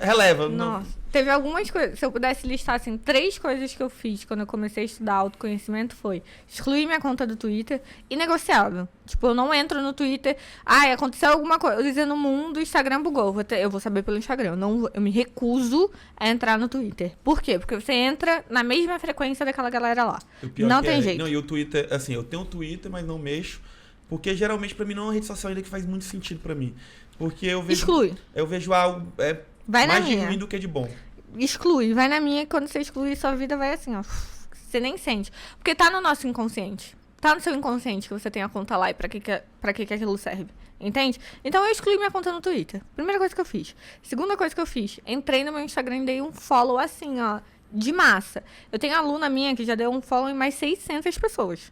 releva.
Nossa. Não. Teve algumas coisas. Se eu pudesse listar, assim, 3 coisas que eu fiz quando eu comecei a estudar autoconhecimento foi excluir minha conta do Twitter, inegociável. Tipo, eu não entro no Twitter. Ai, aconteceu alguma coisa no mundo, o Instagram bugou. Eu vou saber pelo Instagram. Eu me recuso a entrar no Twitter. Por quê? Porque você entra na mesma frequência daquela galera lá. Não tem jeito.
Não, e o Twitter, assim, eu tenho um Twitter, mas não mexo. Porque geralmente pra mim não é uma rede social ainda que faz muito sentido pra mim. Porque eu vejo.
Exclui.
Eu vejo algo
vai
mais
de
ruim do que de bom.
Exclui. Vai na minha, quando você excluir, sua vida vai assim, ó. Você nem sente. Porque tá no nosso inconsciente. Tá no seu inconsciente que você tem a conta lá e pra que aquilo serve. Entende? Então eu excluí minha conta no Twitter. Primeira coisa que eu fiz. Segunda coisa que eu fiz. Entrei no meu Instagram e dei um follow assim, ó. De massa. Eu tenho aluna minha que já deu um follow em mais 600 pessoas.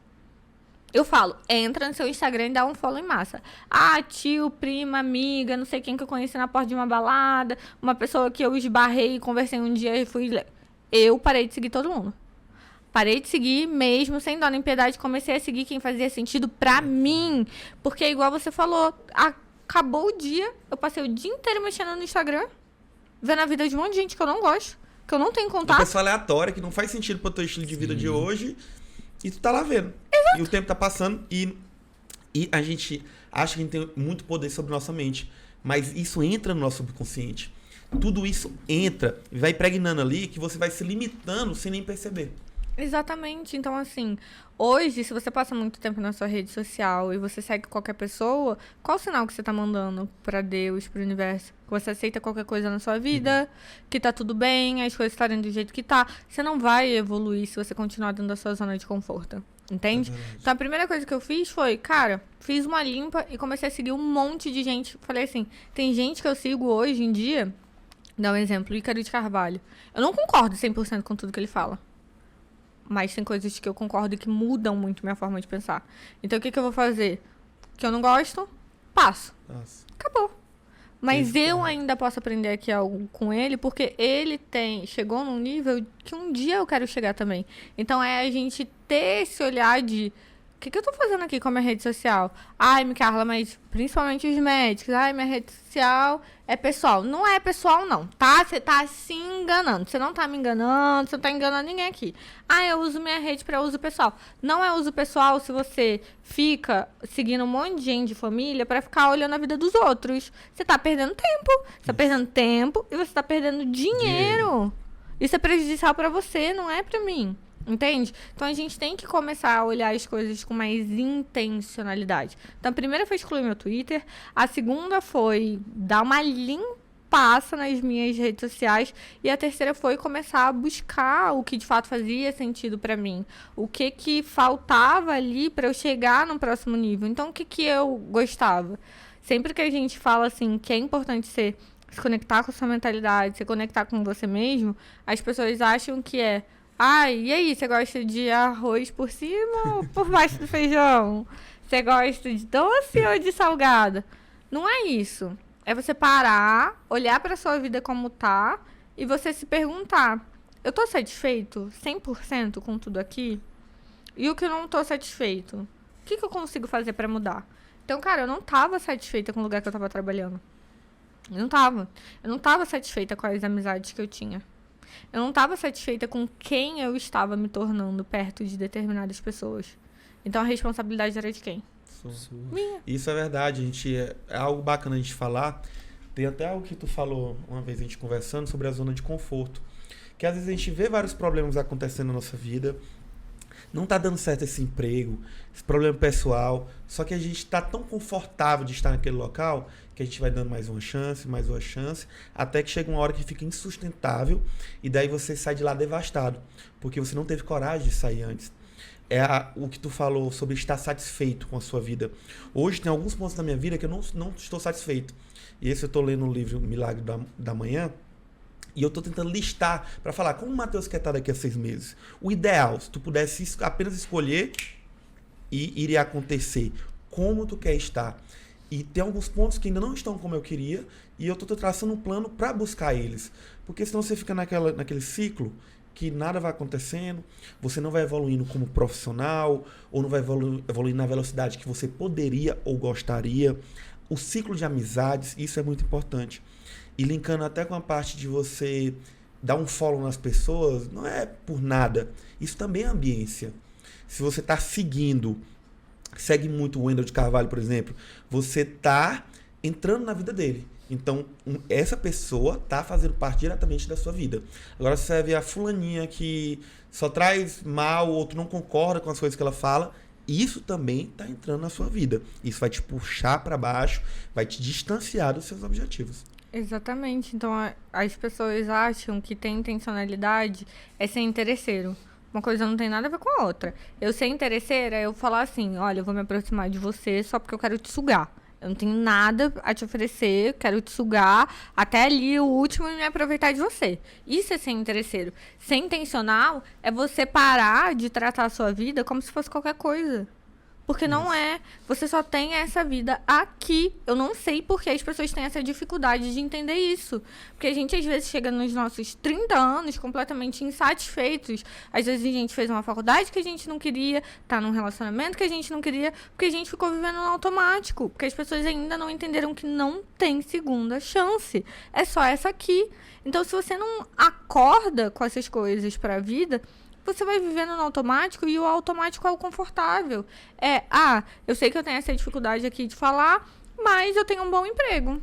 Eu falo, entra no seu Instagram e dá um follow em massa. Ah, tio, prima, amiga, não sei quem que eu conheci na porta de uma balada, uma pessoa que eu esbarrei e conversei um dia e fui... Eu parei de seguir todo mundo. Parei de seguir mesmo, sem dó nem piedade, comecei a seguir quem fazia sentido pra mim. Porque, igual você falou, acabou o dia, eu passei o dia inteiro mexendo no Instagram, vendo a vida de um monte de gente que eu não gosto, que eu não tenho contato.
Uma pessoa aleatória, que não faz sentido pro teu estilo de vida de hoje... E tu tá lá vendo.
Exato.
E o tempo tá passando e a gente acha que a gente tem muito poder sobre nossa mente. Mas isso entra no nosso subconsciente. Tudo isso entra e vai impregnando ali que você vai se limitando sem nem perceber.
Exatamente. Então, assim, hoje, se você passa muito tempo na sua rede social e você segue qualquer pessoa, qual o sinal que você tá mandando pra Deus, pro universo? Que você aceita qualquer coisa na sua vida, que tá tudo bem, as coisas estarem do jeito que tá. Você não vai evoluir se você continuar dentro da sua zona de conforto. Entende? Então, a primeira coisa que eu fiz foi, cara, fiz uma limpa e comecei a seguir um monte de gente. Falei assim, tem gente que eu sigo hoje em dia, dá um exemplo, Ícaro de Carvalho. Eu não concordo 100% com tudo que ele fala. Mas tem coisas que eu concordo e que mudam muito minha forma de pensar. Então, o que eu vou fazer? Que eu não gosto, passo.
Nossa.
Acabou. Mas eu ainda posso aprender aqui algo com ele, porque ele chegou num nível que um dia eu quero chegar também. Então, é a gente ter esse olhar de... O que eu tô fazendo aqui com a minha rede social? Ai, Micarla, mas principalmente os médicos. Ai, minha rede social é pessoal. Não é pessoal, não, tá? Você tá se enganando. Você não tá me enganando, você não tá enganando ninguém aqui. Ah, eu uso minha rede para uso pessoal. Não é uso pessoal se você fica seguindo um monte de gente de família para ficar olhando a vida dos outros. Você tá perdendo tempo. Você tá perdendo tempo e você tá perdendo dinheiro. Isso é prejudicial para você, não é para mim. Entende? Então, a gente tem que começar a olhar as coisas com mais intencionalidade. Então, a primeira foi excluir meu Twitter. A segunda foi dar uma limpaça nas minhas redes sociais. E a terceira foi começar a buscar o que de fato fazia sentido pra mim. O que faltava ali pra eu chegar no próximo nível. Então, o que eu gostava? Sempre que a gente fala assim que é importante se conectar com a sua mentalidade, se conectar com você mesmo, as pessoas acham que é... Ai, e aí, você gosta de arroz por cima ou por baixo do feijão? Você gosta de doce ou de salgado? Não é isso. É você parar, olhar pra sua vida como tá e você se perguntar, eu tô satisfeito 100% com tudo aqui? E o que eu não tô satisfeito? O que eu consigo fazer pra mudar? Então, cara, eu não tava satisfeita com o lugar que eu tava trabalhando. Eu não tava. Eu não tava satisfeita com as amizades que eu tinha. Eu não tava satisfeita com quem eu estava me tornando perto de determinadas pessoas. Então, a responsabilidade era de quem? Minha.
Isso é verdade. É algo bacana a gente falar. Tem até algo que tu falou uma vez a gente conversando sobre a zona de conforto. Que às vezes a gente vê vários problemas acontecendo na nossa vida. Não tá dando certo esse emprego, esse problema pessoal. Só que a gente tá tão confortável de estar naquele local que a gente vai dando mais uma chance, até que chega uma hora que fica insustentável e daí você sai de lá devastado, porque você não teve coragem de sair antes. O que tu falou sobre estar satisfeito com a sua vida. Hoje tem alguns pontos da minha vida que eu não estou satisfeito. E esse eu estou lendo o livro Milagre da Manhã, e eu estou tentando listar para falar como o Matheus quer estar daqui a 6 meses. O ideal, se tu pudesse apenas escolher e iria acontecer, como tu quer estar. E tem alguns pontos que ainda não estão como eu queria, e eu estou traçando um plano para buscar eles. Porque senão você fica naquele ciclo que nada vai acontecendo, você não vai evoluindo como profissional, ou não vai evoluir na velocidade que você poderia ou gostaria. O ciclo de amizades, isso é muito importante. E linkando até com a parte de você dar um follow nas pessoas, não é por nada. Isso também é ambiência. Se você está segue muito o Wendel de Carvalho, por exemplo, você está entrando na vida dele. Então, essa pessoa está fazendo parte diretamente da sua vida. Agora, se você vê a fulaninha que só traz mal, o outro não concorda com as coisas que ela fala, isso também está entrando na sua vida. Isso vai te puxar para baixo, vai te distanciar dos seus objetivos.
Exatamente. Então, as pessoas acham que ter intencionalidade é ser interesseiro. Uma coisa não tem nada a ver com a outra. Eu ser interesseira é eu falar assim, olha, eu vou me aproximar de você só porque eu quero te sugar. Eu não tenho nada a te oferecer, quero te sugar até ali o último e me aproveitar de você. Isso é ser interesseiro. Ser intencional é você parar de tratar a sua vida como se fosse qualquer coisa. Porque não é. Você só tem essa vida aqui. Eu não sei por que as pessoas têm essa dificuldade de entender isso. Porque a gente, às vezes, chega nos nossos 30 anos completamente insatisfeitos. Às vezes, a gente fez uma faculdade que a gente não queria, tá num relacionamento que a gente não queria, porque a gente ficou vivendo no automático. Porque as pessoas ainda não entenderam que não tem segunda chance. É só essa aqui. Então, se você não acorda com essas coisas pra vida, você vai vivendo no automático e o automático é o confortável. Eu sei que eu tenho essa dificuldade aqui de falar, mas eu tenho um bom emprego.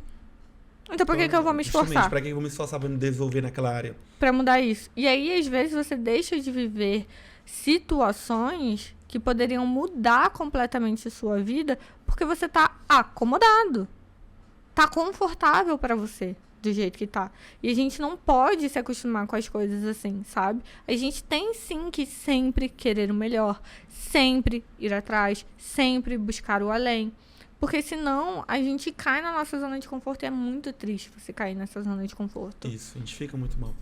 Então por que eu vou me esforçar?
Para que eu vou me esforçar para me desenvolver naquela área?
Para mudar isso. E aí, às vezes, você deixa de viver situações que poderiam mudar completamente a sua vida porque você tá acomodado. Tá confortável para você. Do jeito que tá. E a gente não pode se acostumar com as coisas assim, sabe? A gente tem sim que sempre querer o melhor, sempre ir atrás, sempre buscar o além. Porque senão a gente cai na nossa zona de conforto e é muito triste você cair nessa zona de conforto.
Isso, a gente fica muito mal.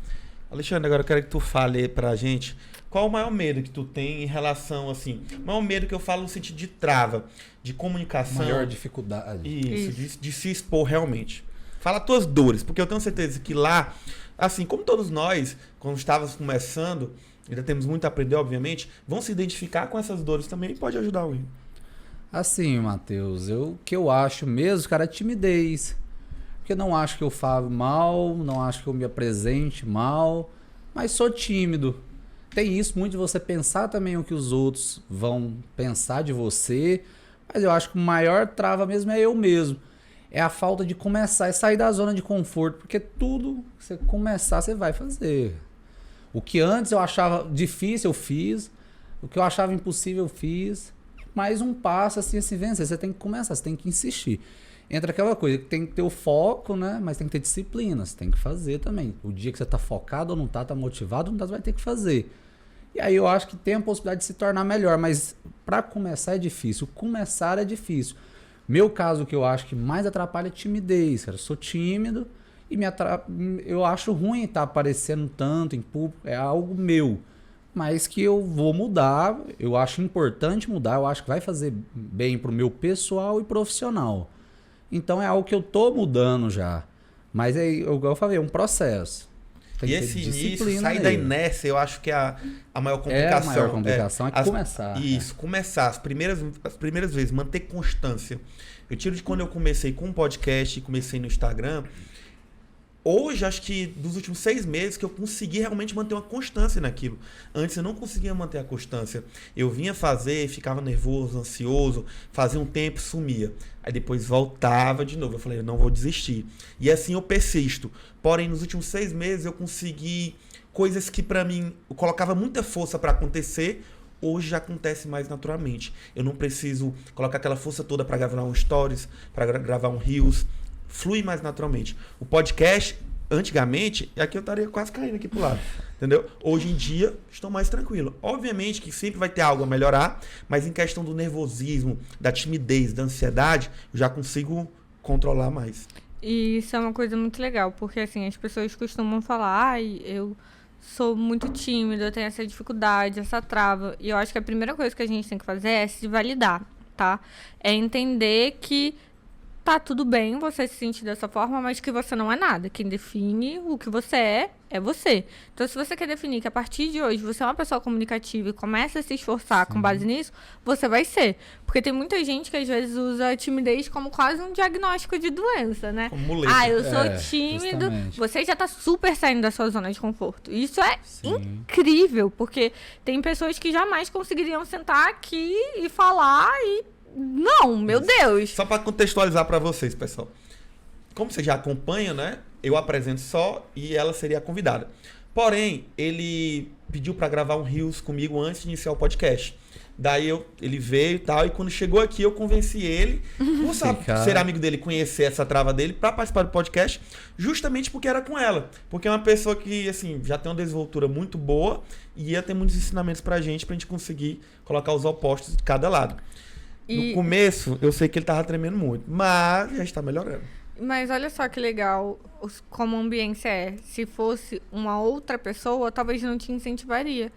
Alexandre, agora eu quero que tu fale pra gente qual o maior medo que tu tem em relação, assim, o maior medo que eu falo no sentido de trava, de comunicação.
Maior dificuldade.
Isso. De se expor realmente. Fala as tuas dores, porque eu tenho certeza que lá, assim, como todos nós, quando estávamos começando, ainda temos muito a aprender, obviamente, vão se identificar com essas dores também e pode ajudar alguém.
Assim, Matheus, o que eu acho mesmo, cara, é timidez. Porque eu não acho que eu falo mal, não acho que eu me apresente mal, mas sou tímido. Tem isso muito de você pensar também o que os outros vão pensar de você, mas eu acho que o maior trava mesmo é eu mesmo. É a falta de começar, é sair da zona de conforto, porque tudo que você começar, você vai fazer. O que antes eu achava difícil, eu fiz. O que eu achava impossível, eu fiz. Mais um passo, assim, vencer. Você tem que começar, você tem que insistir. Entra aquela coisa, tem que ter o foco, né? Mas tem que ter disciplina, você tem que fazer também. O dia que você tá focado ou não tá motivado, não tá, você vai ter que fazer. E aí eu acho que tem a possibilidade de se tornar melhor, mas para começar é difícil. Começar é difícil. Meu caso, que eu acho que mais atrapalha é timidez, cara. Eu sou tímido e eu acho ruim estar aparecendo tanto em público. É algo meu, mas que eu vou mudar. Eu acho importante mudar. Eu acho que vai fazer bem pro meu pessoal e profissional. Então é algo que eu tô mudando já. Mas é, igual eu falei, é um processo. tem
E
que ter
esse
disciplina
início, sair da
nele.
inércia, eu acho que é a maior complicação.
A maior complicação é começar.
Isso, começar. As primeiras vezes, manter constância. Eu tiro de quando eu comecei com um podcast e comecei no Instagram. Hoje, acho que dos últimos 6 meses que eu consegui realmente manter uma constância naquilo. Antes eu não conseguia manter a constância. Eu vinha fazer, ficava nervoso, ansioso, fazia um tempo, sumia. Aí depois voltava de novo. Eu falei, eu não vou desistir. E assim eu persisto. Porém, nos últimos 6 meses eu consegui coisas que pra mim eu colocava muita força pra acontecer. Hoje já acontece mais naturalmente. Eu não preciso colocar aquela força toda pra gravar um stories, pra gravar um reels. Flui mais naturalmente. O podcast, antigamente, aqui eu estaria quase caindo aqui pro lado, entendeu? Hoje em dia, estou mais tranquilo. Obviamente que sempre vai ter algo a melhorar, mas em questão do nervosismo, da timidez, da ansiedade, eu já consigo controlar mais.
E isso é uma coisa muito legal, porque assim, as pessoas costumam falar, ai, eu sou muito tímida, eu tenho essa dificuldade, essa trava. E eu acho que a primeira coisa que a gente tem que fazer é se validar, tá? É entender que tá tudo bem você se sentir dessa forma, mas que você não é nada. Quem define o que você é você. Então, se você quer definir que a partir de hoje você é uma pessoa comunicativa e começa a se esforçar com base nisso, você vai ser. Porque tem muita gente que às vezes usa a timidez como quase um diagnóstico de doença, né?
Como muleta.
Ah, eu sou tímido.
Justamente.
Você já tá super saindo da sua zona de conforto. Isso é incrível, porque tem pessoas que jamais conseguiriam sentar aqui e falar e não, meu Deus.
Só para contextualizar para vocês, pessoal. Como você já acompanha, né? Eu apresento só e ela seria a convidada. Porém, ele pediu para gravar um Reels comigo antes de iniciar o podcast. Daí ele veio e tal, e quando chegou aqui eu convenci ele, por ser amigo dele, conhecer essa trava dele, para participar do podcast, justamente porque era com ela. Porque é uma pessoa que, assim, já tem uma desenvoltura muito boa e ia ter muitos ensinamentos pra gente conseguir colocar os opostos de cada lado. No começo, eu sei que ele tava tremendo muito, mas já está melhorando.
Mas olha só que legal como a ambiência é. Se fosse uma outra pessoa, talvez não te incentivaria.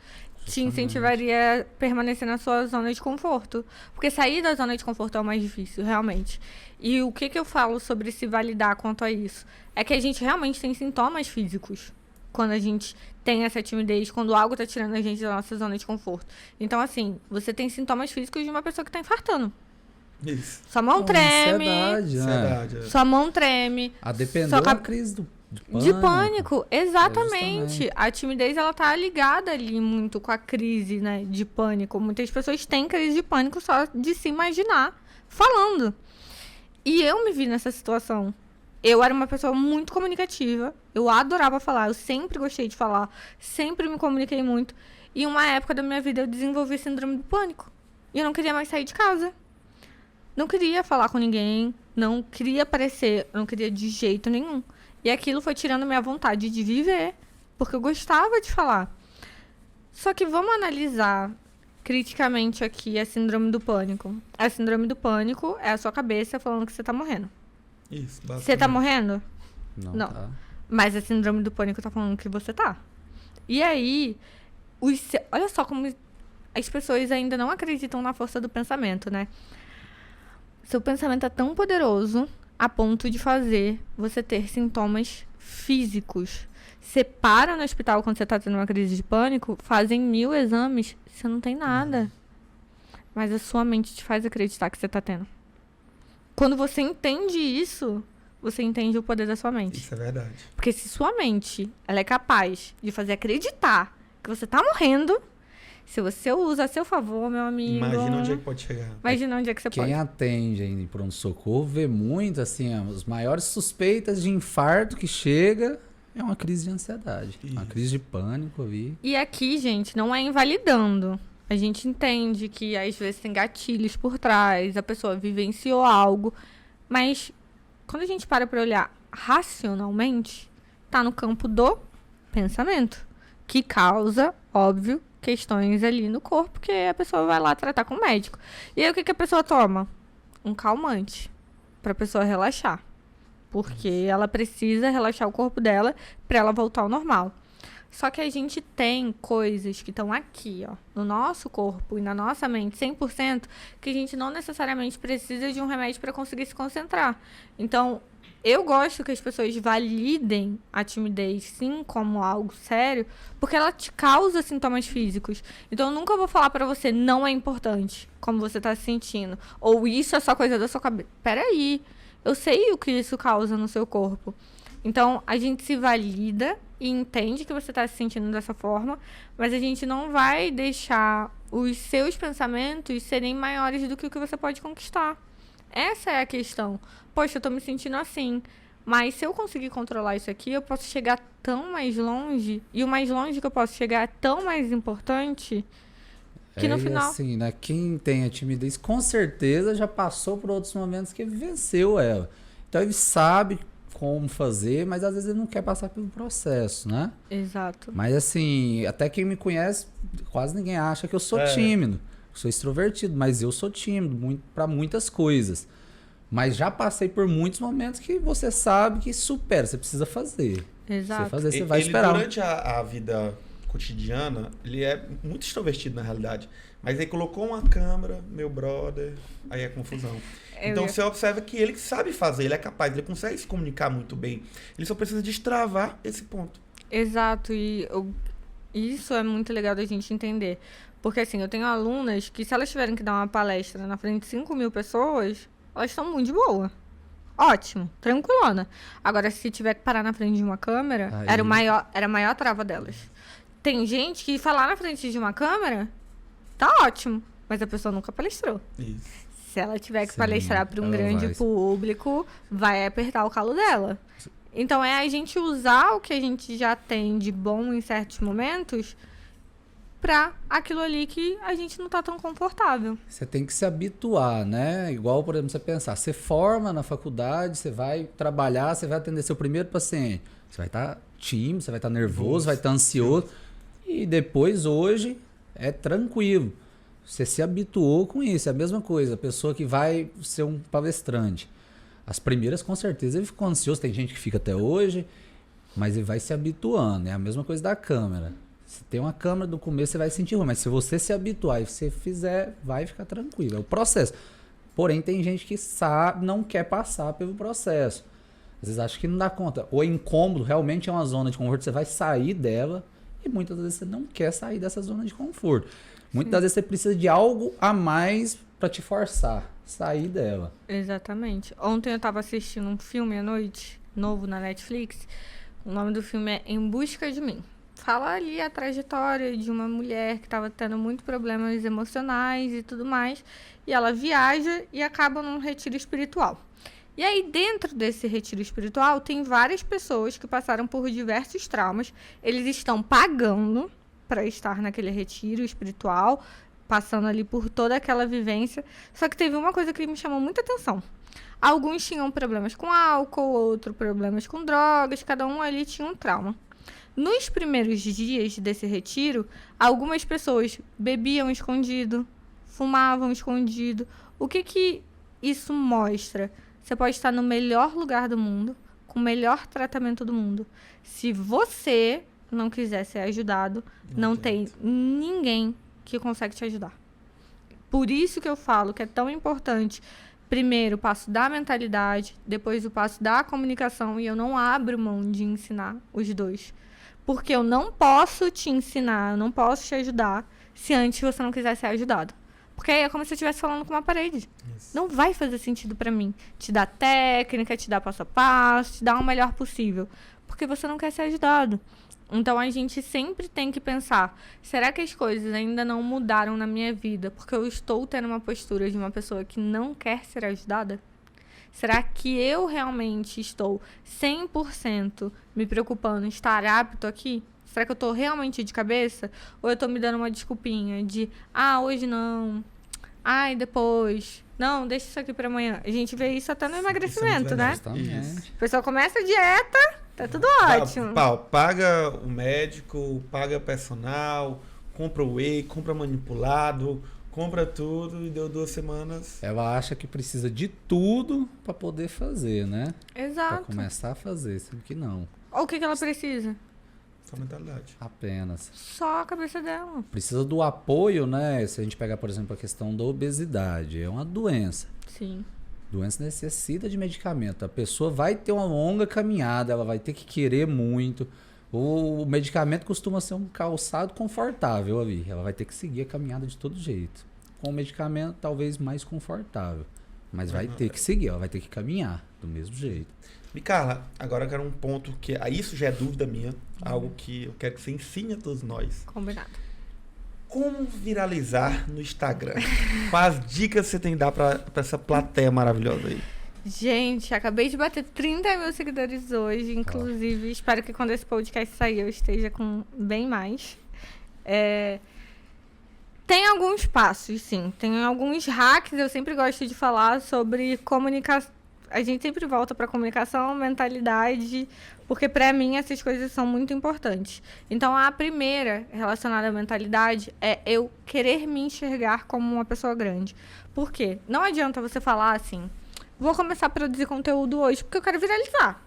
Te incentivaria a permanecer na sua zona de conforto. Porque sair da zona de conforto é o mais difícil, realmente. E o que eu falo sobre se validar quanto a isso? É que a gente realmente tem sintomas físicos quando a gente tem essa timidez, quando algo tá tirando a gente da nossa zona de conforto. Então, assim, você tem sintomas físicos de uma pessoa que tá infartando.
Isso.
Sua mão treme.
Ansiedade.
Sua mão treme.
A depender da crise
de pânico, exatamente. A timidez, ela tá ligada ali muito com a crise, né, de pânico. Muitas pessoas têm crise de pânico só de se imaginar falando. E eu me vi nessa situação. Eu era uma pessoa muito comunicativa. Eu adorava falar. Eu sempre gostei de falar. Sempre me comuniquei muito. E em uma época da minha vida eu desenvolvi síndrome do pânico. E eu não queria mais sair de casa. Não queria falar com ninguém. Não queria aparecer. Não queria de jeito nenhum. E aquilo foi tirando minha vontade de viver. Porque eu gostava de falar. Só que vamos analisar criticamente aqui a síndrome do pânico. A síndrome do pânico é a sua cabeça falando que você tá morrendo.
Isso,
você tá morrendo?
Não. Tá.
Mas a síndrome do pânico tá falando que você tá. E aí, olha só como as pessoas ainda não acreditam na força do pensamento, né? Seu pensamento é tão poderoso a ponto de fazer você ter sintomas físicos. Você para no hospital quando você tá tendo uma crise de pânico, fazem 1000 exames, você não tem nada. Mas a sua mente te faz acreditar que você tá tendo. Quando você entende isso, você entende o poder da sua mente.
Isso é verdade.
Porque se sua mente ela é capaz de fazer acreditar que você tá morrendo, se você usa a seu favor, meu amigo...
Imagina onde é que pode chegar.
Imagina onde é que você pode.
Quem atende em pronto-socorro vê muito, assim, as maiores suspeitas de infarto que chega é uma crise de ansiedade.
Isso.
Uma crise de pânico, eu vi.
E aqui, gente, não é invalidando. A gente entende que às vezes tem gatilhos por trás, a pessoa vivenciou algo, mas quando a gente para olhar racionalmente, tá no campo do pensamento, que causa, óbvio, questões ali no corpo, porque a pessoa vai lá tratar com o médico. E aí o que a pessoa toma? Um calmante, pra pessoa relaxar, porque ela precisa relaxar o corpo dela pra ela voltar ao normal. Só que a gente tem coisas que estão aqui, ó, no nosso corpo e na nossa mente, 100%, que a gente não necessariamente precisa de um remédio para conseguir se concentrar. Então, eu gosto que as pessoas validem a timidez, sim, como algo sério, porque ela te causa sintomas físicos. Então, eu nunca vou falar pra você, não é importante como você tá se sentindo. Ou isso é só coisa da sua cabeça. Peraí, eu sei o que isso causa no seu corpo. Então, a gente se valida e entende que você tá se sentindo dessa forma, mas a gente não vai deixar os seus pensamentos serem maiores do que o que você pode conquistar. Essa é a questão. Poxa, eu tô me sentindo assim. Mas se eu conseguir controlar isso aqui, eu posso chegar tão mais longe. E o mais longe que eu posso chegar é tão mais importante que no final...
assim, né? Quem tem a timidez, com certeza já passou por outros momentos que venceu ela. Então ele sabe como fazer, mas às vezes ele não quer passar pelo processo, né?
Exato.
Mas assim, até quem me conhece, quase ninguém acha que eu sou tímido. Sou extrovertido, mas eu sou tímido para muitas coisas. Mas já passei por muitos momentos que você sabe que supera, você precisa fazer.
Exato.
Você fazer, você vai esperar.
Durante a vida cotidiana, ele é muito extrovertido na realidade. Mas aí colocou uma câmera, meu brother, aí é confusão. Então você observa que ele sabe fazer, ele é capaz, ele consegue se comunicar muito bem. Ele só precisa destravar esse ponto.
Exato, e isso é muito legal da gente entender. Porque assim, eu tenho alunas que se elas tiverem que dar uma palestra na frente de 5.000 pessoas, elas estão muito de boa. Ótimo, tranquilona. Agora, se tiver que parar na frente de uma câmera, era a maior trava delas. Tem gente que falar na frente de uma câmera, tá ótimo, mas a pessoa nunca palestrou.
Isso.
Se ela tiver que palestrar para um grande público, vai apertar o calo dela. Então, é a gente usar o que a gente já tem de bom em certos momentos para aquilo ali que a gente não tá tão confortável.
Você tem que se habituar, né? Igual, por exemplo, você pensar, você forma na faculdade, você vai trabalhar, você vai atender seu primeiro paciente. Você vai estar tímido, você vai estar nervoso, vai estar ansioso. E depois, hoje, é tranquilo. Você se habituou com isso. É a mesma coisa. A pessoa que vai ser um palestrante. As primeiras, com certeza, ele ficou ansioso. Tem gente que fica até hoje, mas ele vai se habituando. É a mesma coisa da câmera. Se tem uma câmera do começo, você vai sentir ruim. Mas se você se habituar e você fizer, vai ficar tranquilo. É o processo. Porém, tem gente que sabe, não quer passar pelo processo. Às vezes acha que não dá conta. O incômodo realmente é uma zona de conforto. Você vai sair dela e muitas vezes você não quer sair dessa zona de conforto. Muitas vezes você precisa de algo a mais para te forçar, sair dela.
Exatamente. Ontem eu tava assistindo um filme à noite, novo na Netflix. O nome do filme é Em Busca de Mim. Fala ali a trajetória de uma mulher que estava tendo muitos problemas emocionais e tudo mais. E ela viaja e acaba num retiro espiritual. E aí, dentro desse retiro espiritual, tem várias pessoas que passaram por diversos traumas. Eles estão pagando para estar naquele retiro espiritual, passando ali por toda aquela vivência. Só que teve uma coisa que me chamou muita atenção. Alguns tinham problemas com álcool, outros problemas com drogas, cada um ali tinha um trauma. Nos primeiros dias desse retiro, algumas pessoas bebiam escondido, fumavam escondido. O que isso mostra? Você pode estar no melhor lugar do mundo, com o melhor tratamento do mundo. Se você não quiser ser ajudado, não tem ninguém que consegue te ajudar. Por isso que eu falo que é tão importante, primeiro, o passo da mentalidade, depois o passo da comunicação, e eu não abro mão de ensinar os dois. Porque eu não posso te ensinar, eu não posso te ajudar, se antes você não quiser ser ajudado. Porque aí é como se eu estivesse falando com uma parede. Isso. Não vai fazer sentido pra mim te dar técnica, te dar passo a passo, te dar o melhor possível. Porque você não quer ser ajudado. Então, a gente sempre tem que pensar, será que as coisas ainda não mudaram na minha vida porque eu estou tendo uma postura de uma pessoa que não quer ser ajudada? Será que eu realmente estou 100% me preocupando em estar apto aqui? Será que eu estou realmente de cabeça? Ou eu estou me dando uma desculpinha de, hoje não, depois, não, deixa isso aqui para amanhã. A gente vê isso até no emagrecimento, né?
Exatamente.
O pessoal começa a dieta, tá tudo ótimo.
Paga o médico, paga personal, compra o whey, compra manipulado, compra tudo e deu 2 semanas.
Ela acha que precisa de tudo para poder fazer, né?
Exato.
Para começar a fazer, sendo que não.
Ou o que ela precisa?
Só mentalidade.
Apenas.
Só a cabeça dela.
Precisa do apoio, né? Se a gente pegar, por exemplo, a questão da obesidade. É uma doença.
Sim.
Doença necessita de medicamento. A pessoa vai ter uma longa caminhada, ela vai ter que querer muito. O medicamento costuma ser um calçado confortável ali. Ela vai ter que seguir a caminhada de todo jeito. Com o medicamento, talvez mais confortável. Mas vai ter que seguir, ela vai ter que caminhar do mesmo jeito.
Micarla, agora eu quero um ponto que... Isso já é dúvida minha. Algo que eu quero que você ensine a todos nós.
Combinado.
Como viralizar no Instagram? Quais dicas você tem que dar pra essa plateia maravilhosa aí?
Gente, acabei de bater 30 mil seguidores hoje, inclusive. Espero que quando esse podcast sair eu esteja com bem mais. Tem alguns passos, sim. Tem alguns hacks. Eu sempre gosto de falar sobre comunicação. A gente sempre volta para comunicação, mentalidade, porque para mim essas coisas são muito importantes. Então, a primeira relacionada à mentalidade é eu querer me enxergar como uma pessoa grande. Por quê? Não adianta você falar assim, vou começar a produzir conteúdo hoje porque eu quero viralizar.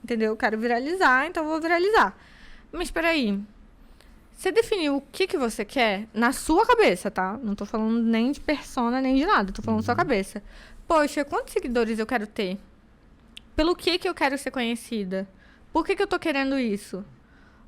Entendeu? Eu quero viralizar, então eu vou viralizar. Mas espera aí. Você definiu o que você quer na sua cabeça, tá? Não tô falando nem de persona, nem de nada. Tô falando da sua cabeça. Poxa, quantos seguidores eu quero ter? Pelo que eu quero ser conhecida? Por que eu tô querendo isso?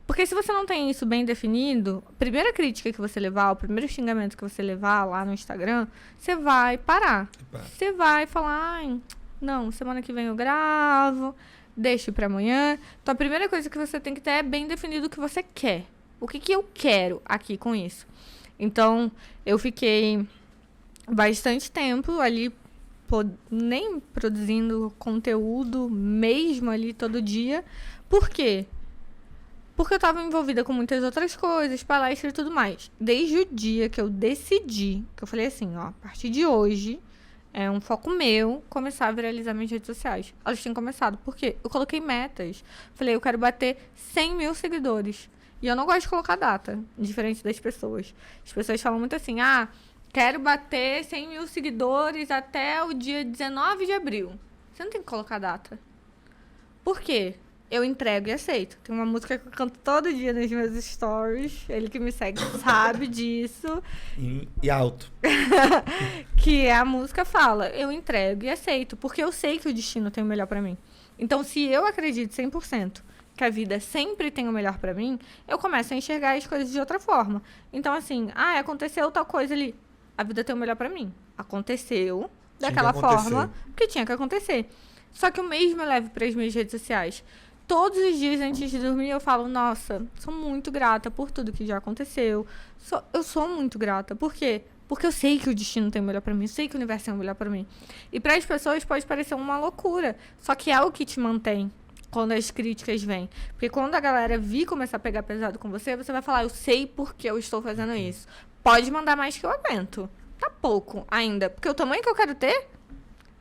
Porque se você não tem isso bem definido, a primeira crítica que você levar, o primeiro xingamento que você levar lá no Instagram, você vai parar. Você vai falar, ai, não, semana que vem eu gravo, deixo pra amanhã. Então, a primeira coisa que você tem que ter é bem definido o que você quer. O que eu quero aqui com isso? Então, eu fiquei bastante tempo ali, nem produzindo conteúdo mesmo ali todo dia. Por quê? Porque eu estava envolvida com muitas outras coisas, palestra e tudo mais. Desde o dia que eu decidi, que eu falei assim, ó, a partir de hoje, é um foco meu começar a viralizar minhas redes sociais. Elas tinham começado. Por quê? Eu coloquei metas. Falei, eu quero bater 100 mil seguidores. E eu não gosto de colocar data, diferente das pessoas. As pessoas falam muito assim, quero bater 100 mil seguidores até o dia 19 de abril. Você não tem que colocar data. Por quê? Eu entrego e aceito. Tem uma música que eu canto todo dia nos meus stories. Ele que me segue sabe disso.
E alto.
Que a música fala, eu entrego e aceito. Porque eu sei que o destino tem o melhor pra mim. Então, se eu acredito 100% que a vida sempre tem o melhor pra mim, eu começo a enxergar as coisas de outra forma. Então, assim, aconteceu tal coisa ali. A vida tem o melhor pra mim. Aconteceu daquela forma que tinha que acontecer. Só que o mesmo eu levo para as minhas redes sociais. Todos os dias antes de dormir eu falo, nossa, sou muito grata por tudo que já aconteceu. Eu sou muito grata. Por quê? Porque eu sei que o destino tem o melhor pra mim. Eu sei que o universo tem o melhor pra mim. E para as pessoas pode parecer uma loucura. Só que é o que te mantém quando as críticas vêm. Porque quando a galera vir começar a pegar pesado com você, você vai falar, eu sei por que eu estou fazendo isso. Pode mandar mais que eu aguento. Tá pouco ainda. Porque o tamanho que eu quero ter,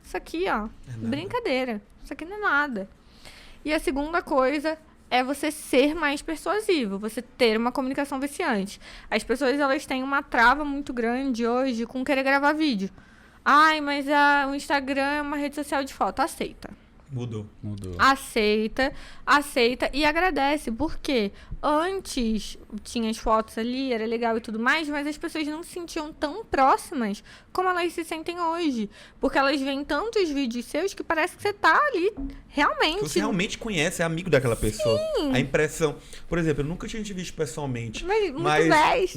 isso aqui, ó, brincadeira. Isso aqui não é nada. E a segunda coisa é você ser mais persuasivo, você ter uma comunicação viciante. As pessoas, elas têm uma trava muito grande hoje com querer gravar vídeo. Ai, mas o Instagram é uma rede social de foto. Aceita.
Mudou.
Aceita e agradece. Por quê? Antes tinha as fotos ali, era legal e tudo mais, mas as pessoas não se sentiam tão próximas como elas se sentem hoje. Porque elas veem tantos vídeos seus que parece que você tá ali realmente.
Você realmente conhece, é amigo daquela pessoa.
Sim.
A impressão. Por exemplo, eu nunca tinha te visto pessoalmente.
Mas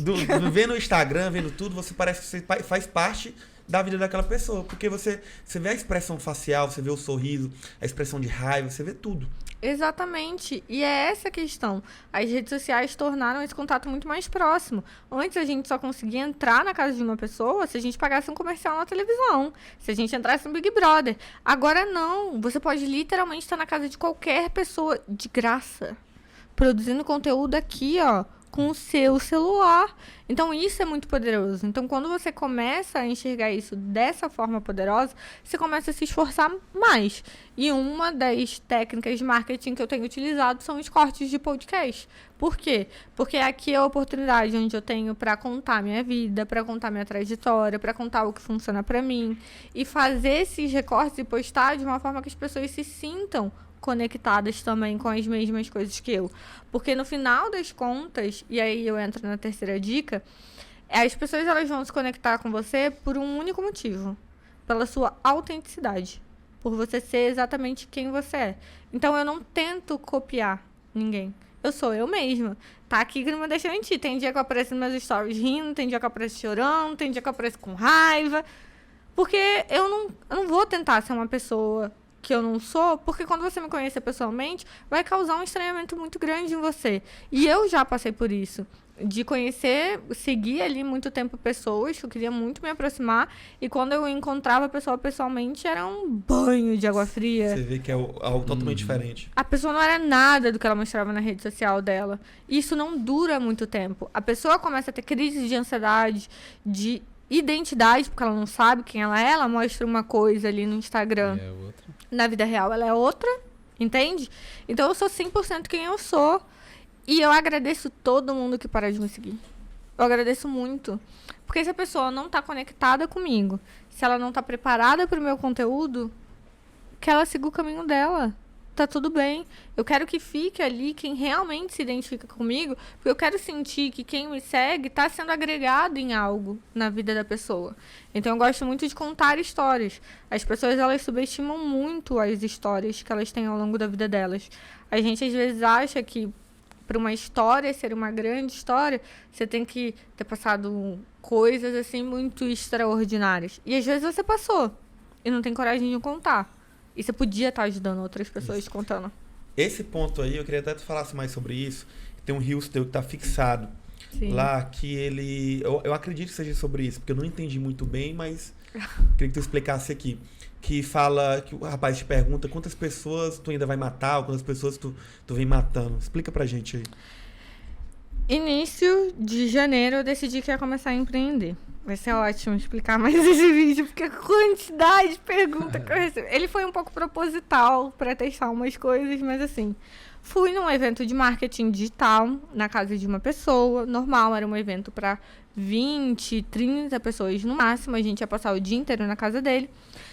vendo o Instagram, vendo tudo, você parece que você faz parte da vida daquela pessoa, porque você vê a expressão facial, você vê o sorriso, a expressão de raiva, você vê tudo.
Exatamente, e é essa a questão. As redes sociais tornaram esse contato muito mais próximo. Antes a gente só conseguia entrar na casa de uma pessoa se a gente pagasse um comercial na televisão, se a gente entrasse no Big Brother. Agora não, você pode literalmente estar na casa de qualquer pessoa de graça, produzindo conteúdo aqui, ó, com o seu celular. Então, isso é muito poderoso. Então, quando você começa a enxergar isso dessa forma poderosa, você começa a se esforçar mais. E uma das técnicas de marketing que eu tenho utilizado são os cortes de podcast. Por quê? Porque aqui é a oportunidade onde eu tenho para contar minha vida, para contar minha trajetória, para contar o que funciona para mim. E fazer esses recortes e postar de uma forma que as pessoas se sintam conectadas também com as mesmas coisas que eu. Porque no final das contas, e aí eu entro na terceira dica, as pessoas elas vão se conectar com você por um único motivo. pela sua autenticidade. Por você ser exatamente quem você é. Então, eu não tento copiar ninguém. Eu sou eu mesma. Tá aqui que não me deixa mentir. Tem dia que eu apareço nos meus stories rindo, tem dia que eu apareço chorando, tem dia que eu apareço com raiva. Porque eu não vou tentar ser uma pessoa que eu não sou, porque quando você me conhecer pessoalmente, vai causar um estranhamento muito grande em você. E eu já passei por isso. De conhecer, seguir ali muito tempo pessoas que eu queria muito me aproximar, e quando eu encontrava a pessoa pessoalmente, era um banho de água fria.
Você vê que é algo totalmente diferente.
A pessoa não era nada do que ela mostrava na rede social dela. E isso não dura muito tempo. A pessoa começa a ter crises de ansiedade, de identidade, porque ela não sabe quem ela mostra uma coisa ali no Instagram.
É outra.
Na vida real, ela é outra, entende? Então, eu sou 100% quem eu sou. E eu agradeço todo mundo que para de me seguir. Eu agradeço muito. Porque se a pessoa não tá conectada comigo, se ela não tá preparada pro meu conteúdo, que ela siga o caminho dela. Tá tudo bem. Eu quero que fique ali quem realmente se identifica comigo, porque eu quero sentir que quem me segue tá sendo agregado em algo na vida da pessoa. Então, eu gosto muito de contar histórias. As pessoas, elas subestimam muito as histórias que elas têm ao longo da vida delas. A gente, às vezes, acha que para uma história ser uma grande história, você tem que ter passado coisas assim muito extraordinárias. E às vezes você passou e não tem coragem de contar. E você podia estar ajudando outras pessoas contando.
Esse ponto aí, eu queria até que tu falasse mais sobre isso. Tem um Reels teu que tá fixado.
Sim.
Lá, que ele... Eu acredito que seja sobre isso, porque eu não entendi muito bem, mas queria que tu explicasse aqui. Que fala, que o rapaz te pergunta quantas pessoas tu ainda vai matar, ou quantas pessoas tu vem matando. Explica pra gente aí.
Início de janeiro, eu decidi que ia começar a empreender. Vai ser ótimo explicar mais esse vídeo, porque a quantidade de perguntas que eu recebo. Ele foi um pouco proposital para testar umas coisas, mas assim... Fui num evento de marketing digital, na casa de uma pessoa, normal, era um evento para 20, 30 pessoas no máximo, a gente ia passar o dia inteiro na casa dele.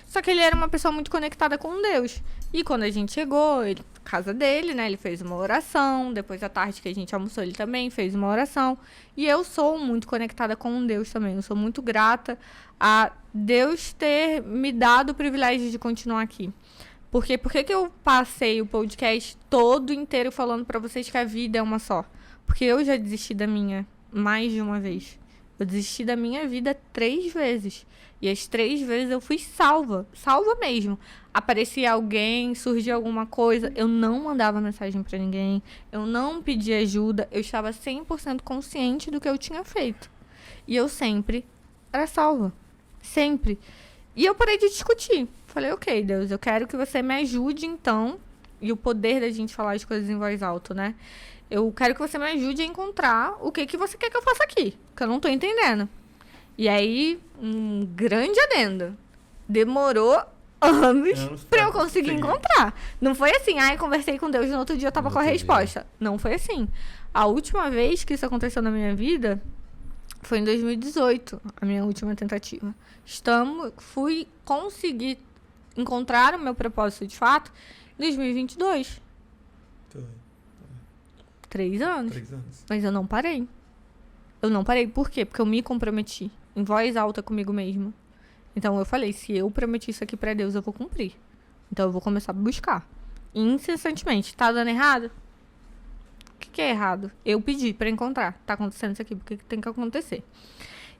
Só que ele era uma pessoa muito conectada com Deus. E quando a gente chegou, ele, casa dele, né, ele fez uma oração, depois à tarde que a gente almoçou, ele também fez uma oração. E eu sou muito conectada com Deus também, eu sou muito grata a Deus ter me dado o privilégio de continuar aqui. Porque por que eu passei o podcast todo inteiro falando pra vocês que a vida é uma só? Porque eu já desisti da minha mais de uma vez. Eu desisti da minha vida 3 vezes. E as 3 vezes eu fui salva. Salva mesmo. Aparecia alguém, surgia alguma coisa, eu não mandava mensagem pra ninguém. Eu não pedia ajuda. Eu estava 100% consciente do que eu tinha feito. E eu sempre era salva. Sempre. E eu parei de discutir. Falei, ok, Deus, eu quero que você me ajude, então. E o poder da gente falar as coisas em voz alta, né? Eu quero que você me ajude a encontrar o que você quer que eu faça aqui. Que eu não tô entendendo. E aí, um grande adendo. Demorou anos pra eu conseguir encontrar. Não foi assim, conversei com Deus no outro dia eu tava com a resposta. Não foi assim. A última vez que isso aconteceu na minha vida foi em 2018, a minha última tentativa. Fui conseguir encontrar o meu propósito de fato em 2022. 3 anos.
3 anos.
Mas eu não parei. Eu não parei. Por quê? Porque eu me comprometi em voz alta comigo mesma. Então eu falei, se eu prometi isso aqui pra Deus, eu vou cumprir. Então eu vou começar a buscar. Incessantemente. Tá dando errado? O que é errado? Eu pedi pra encontrar. Tá acontecendo isso aqui, porque tem que acontecer.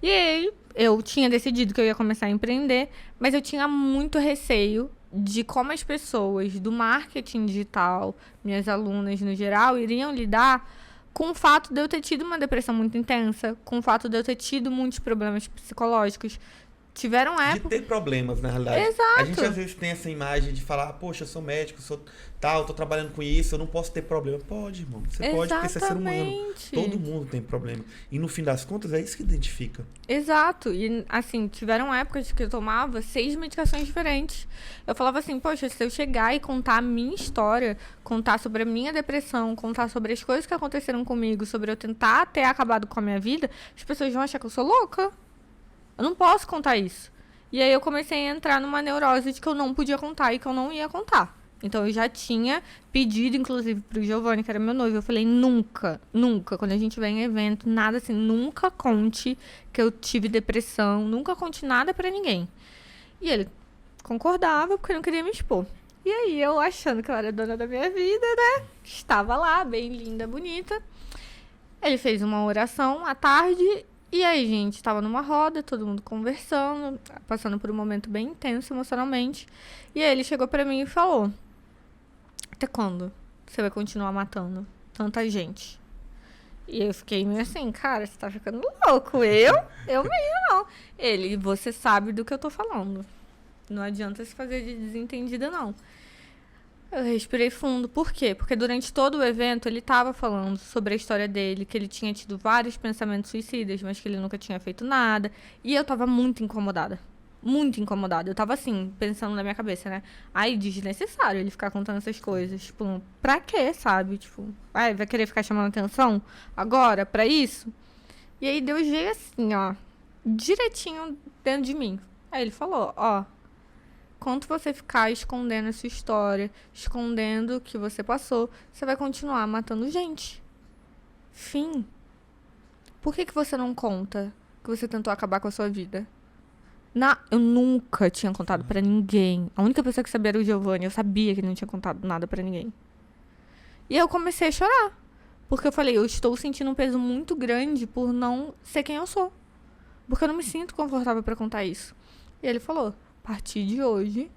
E aí, eu tinha decidido que eu ia começar a empreender, mas eu tinha muito receio de como as pessoas do marketing digital, minhas alunas no geral, iriam lidar com o fato de eu ter tido uma depressão muito intensa, com o fato de eu ter tido muitos problemas psicológicos. Tiveram épocas...
De ter problemas, na realidade.
Exato.
A gente às vezes tem essa imagem de falar, poxa, eu sou médico, sou tal, tô trabalhando com isso, eu não posso ter problema. Pode, irmão. Você pode, porque você é ser humano. Todo mundo tem problema. E no fim das contas, é isso que identifica.
Exato. E, assim, tiveram épocas que eu tomava 6 medicações diferentes. Eu falava assim, poxa, se eu chegar e contar a minha história, contar sobre a minha depressão, contar sobre as coisas que aconteceram comigo, sobre eu tentar ter acabado com a minha vida, as pessoas vão achar que eu sou louca. Eu não posso contar isso. E aí eu comecei a entrar numa neurose de que eu não podia contar e que eu não ia contar. Então eu já tinha pedido, inclusive, pro Giovanni, que era meu noivo. Eu falei, nunca, quando a gente vem em evento, nada assim, nunca conte que eu tive depressão, nunca conte nada pra ninguém. E ele concordava porque não queria me expor. E aí, eu achando que eu era dona da minha vida, né? Estava lá, bem linda, bonita. Ele fez uma oração à tarde. E aí, gente, tava numa roda, todo mundo conversando, passando por um momento bem intenso emocionalmente. E aí, ele chegou pra mim e falou: até quando você vai continuar matando tanta gente? E eu fiquei meio assim, cara, você tá ficando louco. Eu mesmo não. Ele, você sabe do que eu tô falando. Não adianta se fazer de desentendida, não. Eu respirei fundo. Por quê? Porque durante todo o evento ele tava falando sobre a história dele, que ele tinha tido vários pensamentos suicidas, mas que ele nunca tinha feito nada. E eu tava muito incomodada. Muito incomodada. Eu tava assim, pensando na minha cabeça, né? Aí, desnecessário ele ficar contando essas coisas. Tipo, pra quê, sabe? Tipo, vai querer ficar chamando atenção agora pra isso? E aí Deus veio assim, ó, direitinho dentro de mim. Aí ele falou, ó, quanto você ficar escondendo a sua história, escondendo o que você passou, você vai continuar matando gente. Fim. Por que você não conta que você tentou acabar com a sua vida? Eu nunca tinha contado pra ninguém. A única pessoa que sabia era o Giovanni. Eu sabia que ele não tinha contado nada pra ninguém. E eu comecei a chorar. Porque eu falei, eu estou sentindo um peso muito grande por não ser quem eu sou. Porque eu não me sinto confortável pra contar isso. E ele falou, a partir de hoje,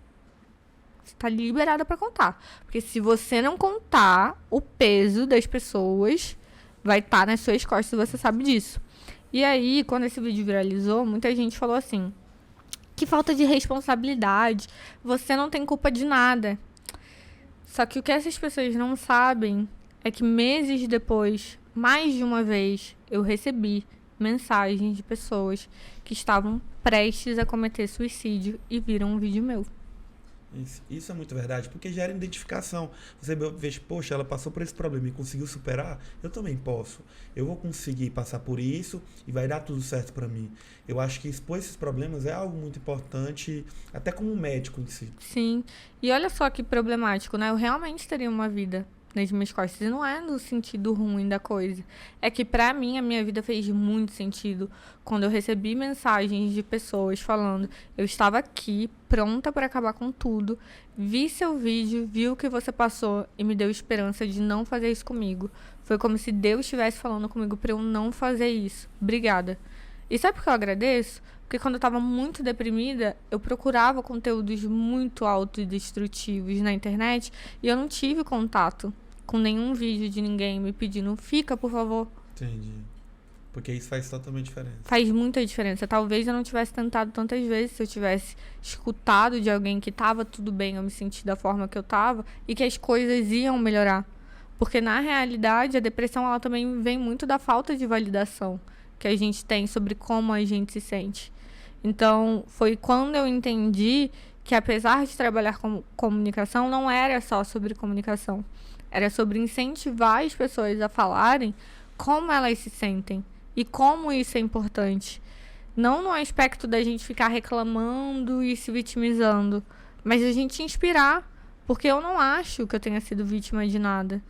você tá liberada pra contar. Porque se você não contar, o peso das pessoas vai estar nas suas costas e você sabe disso. E aí, quando esse vídeo viralizou, muita gente falou assim, que falta de responsabilidade, você não tem culpa de nada. Só que o que essas pessoas não sabem é que meses depois, mais de uma vez, eu recebi mensagens de pessoas que estavam prestes a cometer suicídio e viram um vídeo meu.
Isso é muito verdade, porque gera identificação. Você vê, poxa, ela passou por esse problema e conseguiu superar, eu também posso. Eu vou conseguir passar por isso e vai dar tudo certo pra mim. Eu acho que expor esses problemas é algo muito importante, até como médico em si.
Sim, e olha só que problemático, né? Eu realmente teria uma vida nas minhas costas. E não é no sentido ruim da coisa. É que pra mim a minha vida fez muito sentido quando eu recebi mensagens de pessoas falando, eu estava aqui pronta pra acabar com tudo, vi seu vídeo, vi o que você passou e me deu esperança de não fazer isso comigo. Foi como se Deus estivesse falando comigo pra eu não fazer isso. Obrigada. E sabe por que eu agradeço? Porque quando eu tava muito deprimida, eu procurava conteúdos muito autodestrutivos na internet e eu não tive contato com nenhum vídeo de ninguém me pedindo, fica, por favor.
Entendi. Porque isso faz totalmente diferença.
Faz muita diferença. Talvez eu não tivesse tentado tantas vezes se eu tivesse escutado de alguém que tava tudo bem, eu me senti da forma que eu tava e que as coisas iam melhorar. Porque na realidade a depressão ela também vem muito da falta de validação que a gente tem sobre como a gente se sente. Então foi quando eu entendi que apesar de trabalhar com comunicação, não era só sobre comunicação. Era sobre incentivar as pessoas a falarem como elas se sentem e como isso é importante. Não no aspecto da gente ficar reclamando e se vitimizando, mas a gente inspirar. Porque eu não acho que eu tenha sido vítima de nada,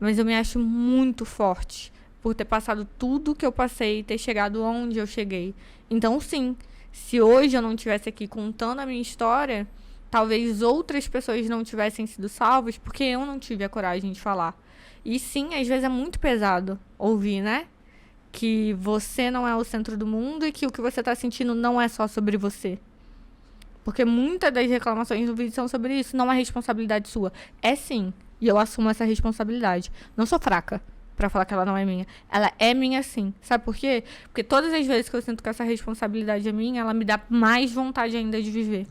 mas eu me acho muito forte por ter passado tudo que eu passei e ter chegado onde eu cheguei. Então, sim, se hoje eu não estivesse aqui contando a minha história, talvez outras pessoas não tivessem sido salvas porque eu não tive a coragem de falar. E sim, às vezes é muito pesado ouvir, né? Que você não é o centro do mundo e que o que você tá sentindo não é só sobre você. Porque muitas das reclamações do vídeo são sobre isso. Não é responsabilidade sua. É sim. E eu assumo essa responsabilidade. Não sou fraca pra falar que ela não é minha. Ela é minha sim. Sabe por quê? Porque todas as vezes que eu sinto que essa responsabilidade é minha, ela me dá mais vontade ainda de viver.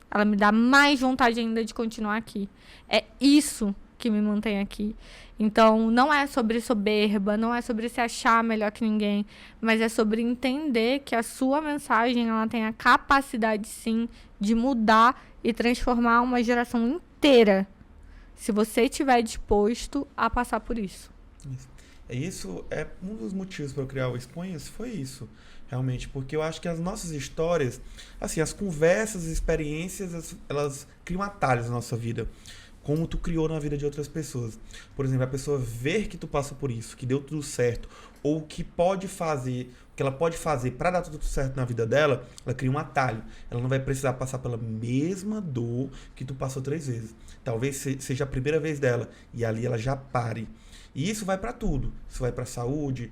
Ela me dá mais vontade ainda de continuar aqui. É isso que me mantém aqui. Então, não é sobre soberba, não é sobre se achar melhor que ninguém, mas é sobre entender que a sua mensagem ela tem a capacidade, sim, de mudar e transformar uma geração inteira, se você estiver disposto a passar por isso.
Isso é um dos motivos para eu criar o Exponha-se, foi isso, realmente, porque eu acho que as nossas histórias, assim, as conversas, as experiências, elas criam atalhos na nossa vida, como tu criou na vida de outras pessoas. Por exemplo, a pessoa ver que tu passou por isso, que deu tudo certo, ou que pode fazer que ela pode fazer para dar tudo certo na vida dela, ela cria um atalho. Ela não vai precisar passar pela mesma dor que tu passou 3 vezes. Talvez seja a primeira vez dela e ali ela já pare. E isso vai para tudo. Isso vai para saúde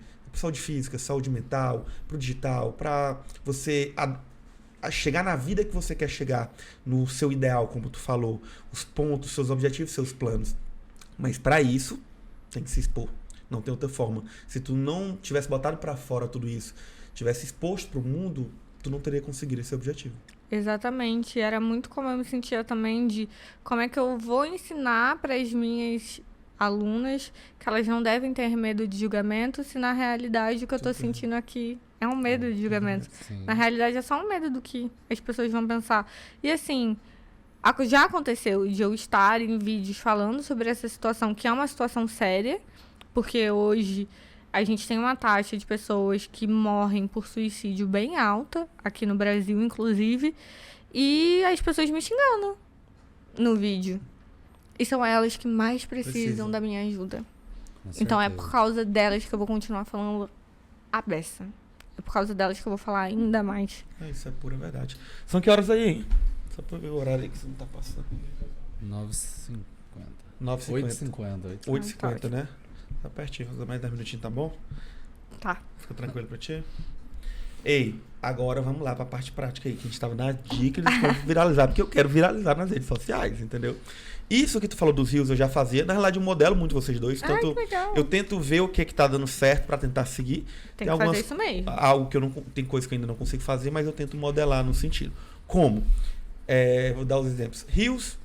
física, saúde mental, para o digital, para você a chegar na vida que você quer chegar, no seu ideal, como tu falou, os pontos, seus objetivos, seus planos. Mas para isso, tem que se expor. Não tem outra forma. Se tu não tivesse botado para fora tudo isso, tivesse exposto pro mundo, tu não teria conseguido esse objetivo.
Exatamente. Era muito como eu me sentia também de como é que eu vou ensinar para as minhas alunas que elas não devem ter medo de julgamento, se na realidade o que eu tô sentindo aqui é um medo de julgamento.
Sim.
Na realidade é só um medo do que as pessoas vão pensar. E assim, já aconteceu de eu estar em vídeos falando sobre essa situação, que é uma situação séria, porque hoje a gente tem uma taxa de pessoas que morrem por suicídio bem alta, aqui no Brasil, inclusive, e as pessoas me xingando no vídeo. E são elas que mais precisam da minha ajuda. Então é por causa delas que eu vou continuar falando a beça. É por causa delas que eu vou falar ainda mais.
Isso é pura verdade. São que horas aí, hein? Só pra ver o horário aí que você não tá passando.
9h50.
9h50. 8h50, né? Tá pertinho, fazer mais 10 minutinhos, tá bom?
Tá.
Fica tranquilo pra ti? Ei, agora vamos lá pra parte prática aí, que a gente tava na dica de como viralizar, porque eu quero viralizar nas redes sociais, entendeu? Isso que tu falou dos rios eu já fazia, na realidade eu modelo muito vocês dois, tanto
que legal.
eu tento ver o que tá dando certo pra tentar seguir.
Tem que fazer isso mesmo.
Algo que eu não, tem coisa que eu ainda não consigo fazer, mas eu tento modelar no sentido. Como? Vou dar os exemplos. Rios,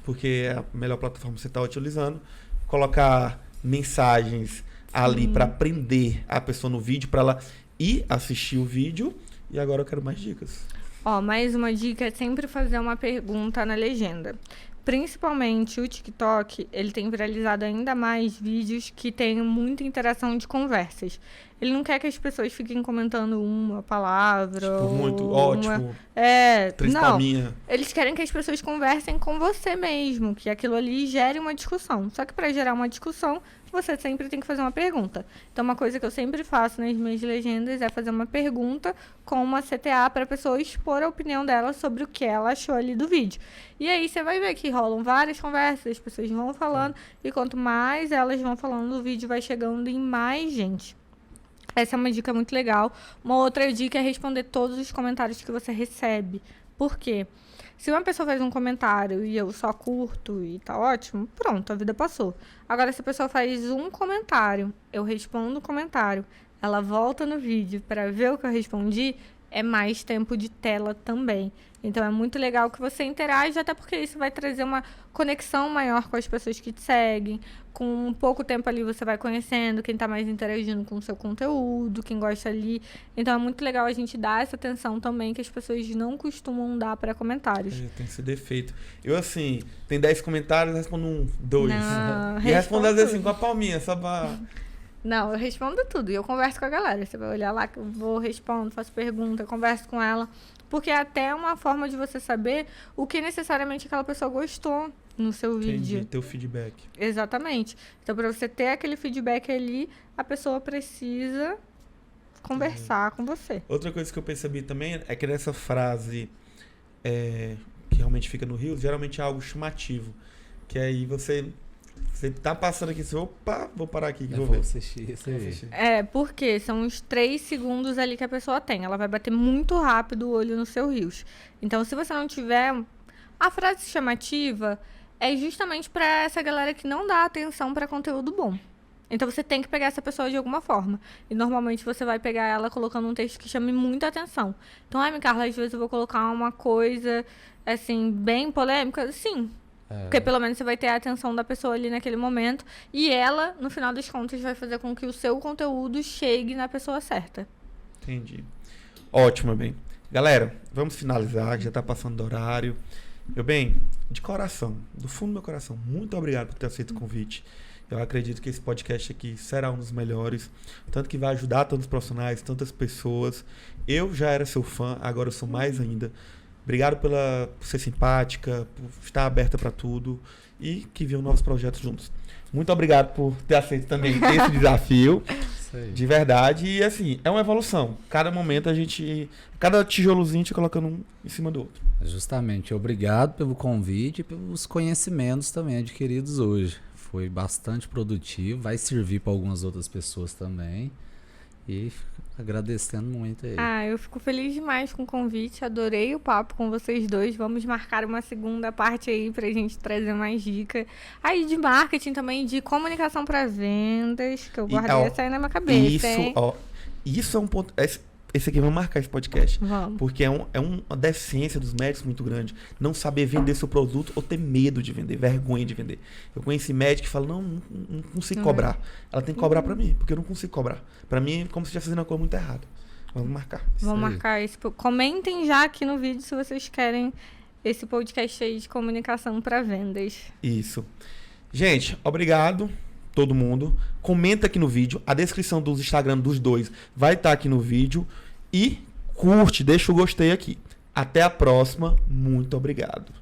porque é a melhor plataforma que você tá utilizando, colocar mensagens ali para prender a pessoa no vídeo, para ela ir assistir o vídeo. E agora eu quero mais dicas.
Mais uma dica é sempre fazer uma pergunta na legenda. Principalmente o TikTok, ele tem viralizado ainda mais vídeos que têm muita interação de conversas. Ele não quer que as pessoas fiquem comentando uma palavra.
Tipo, muito ótimo. Três
não.
palminhas.
Eles querem que as pessoas conversem com você mesmo, que aquilo ali gere uma discussão. Só que para gerar uma discussão, você sempre tem que fazer uma pergunta. Então, uma coisa que eu sempre faço nas minhas legendas é fazer uma pergunta com uma CTA para a pessoa expor a opinião dela sobre o que ela achou ali do vídeo. E aí você vai ver que rolam várias conversas, as pessoas vão falando, e quanto mais elas vão falando, o vídeo vai chegando em mais gente. Essa é uma dica muito legal. Uma outra dica é responder todos os comentários que você recebe. Por quê? Se uma pessoa faz um comentário e eu só curto e tá ótimo, pronto, a vida passou. Agora, se a pessoa faz um comentário, eu respondo o comentário, ela volta no vídeo para ver o que eu respondi, é mais tempo de tela também. Então, é muito legal que você interaja, até porque isso vai trazer uma conexão maior com as pessoas que te seguem. Com um pouco tempo ali, você vai conhecendo quem tá mais interagindo com o seu conteúdo, quem gosta ali. Então, é muito legal a gente dar essa atenção também, que as pessoas não costumam dar para comentários.
Tem esse defeito. Eu, assim, tem 10 comentários, eu respondo 2.
Não,
e respondo, às vezes, assim, com a palminha, só pra...
Não, eu respondo tudo. E eu converso com a galera. Você vai olhar lá que eu vou, respondo, faço pergunta, converso com ela. Porque é até uma forma de você saber o que necessariamente aquela pessoa gostou no seu vídeo.
Entendi, teu feedback.
Exatamente. Então, para você ter aquele feedback ali, a pessoa precisa conversar com você.
Outra coisa que eu percebi também é que nessa frase que realmente fica no Rio, geralmente é algo chamativo. Que aí você tá passando aqui, opa, vou parar aqui que
Eu
vou
vou
ver.
assistir isso aí.
Porque são os 3 segundos ali que a pessoa tem. Ela vai bater muito rápido o olho no seu rios. Então, se você não tiver... A frase chamativa é justamente para essa galera que não dá atenção para conteúdo bom. Então, você tem que pegar essa pessoa de alguma forma. E, normalmente, você vai pegar ela colocando um texto que chame muita atenção. Então, Carla, às vezes eu vou colocar uma coisa, assim, bem polêmica. Sim. Porque pelo menos você vai ter a atenção da pessoa ali naquele momento. E ela, no final das contas, vai fazer com que o seu conteúdo chegue na pessoa certa.
Entendi. Ótimo, meu bem. Galera, vamos finalizar, que já tá passando do horário. Meu bem, de coração, do fundo do meu coração, muito obrigado por ter aceito o convite. Eu acredito que esse podcast aqui será um dos melhores. Tanto que vai ajudar tantos profissionais, tantas pessoas. Eu já era seu fã, agora eu sou mais ainda. Obrigado por ser simpática, por estar aberta para tudo e que venham novos projetos juntos. Muito obrigado por ter aceito também esse desafio.
Isso aí.
De verdade. E assim, é uma evolução. Cada momento cada tijolozinho a gente colocando um em cima do outro.
Justamente. Obrigado pelo convite e pelos conhecimentos também adquiridos hoje. Foi bastante produtivo. Vai servir para algumas outras pessoas também. E agradecendo muito aí.
Eu fico feliz demais com o convite. Adorei o papo com vocês dois. Vamos marcar uma segunda parte aí pra gente trazer mais dicas. Aí de marketing também, de comunicação para vendas, que eu guardei essa aí na minha cabeça.
Isso é um ponto. Esse aqui, vamos marcar esse podcast.
Vamos.
Porque é uma deficiência dos médicos muito grande. Não saber vender seu produto ou ter medo de vender, vergonha de vender. Eu conheci médico que fala, não consigo cobrar. Ela tem que cobrar pra mim, porque eu não consigo cobrar. Pra mim é como se estivesse fazendo uma coisa muito errada. Vamos marcar.
Vamos marcar esse. Comentem já aqui no vídeo se vocês querem esse podcast aí de comunicação para vendas.
Isso. Gente, obrigado. Todo mundo. Comenta aqui no vídeo. A descrição dos Instagram dos dois vai estar aqui no vídeo. E curte, deixa o gostei aqui. Até a próxima. Muito obrigado.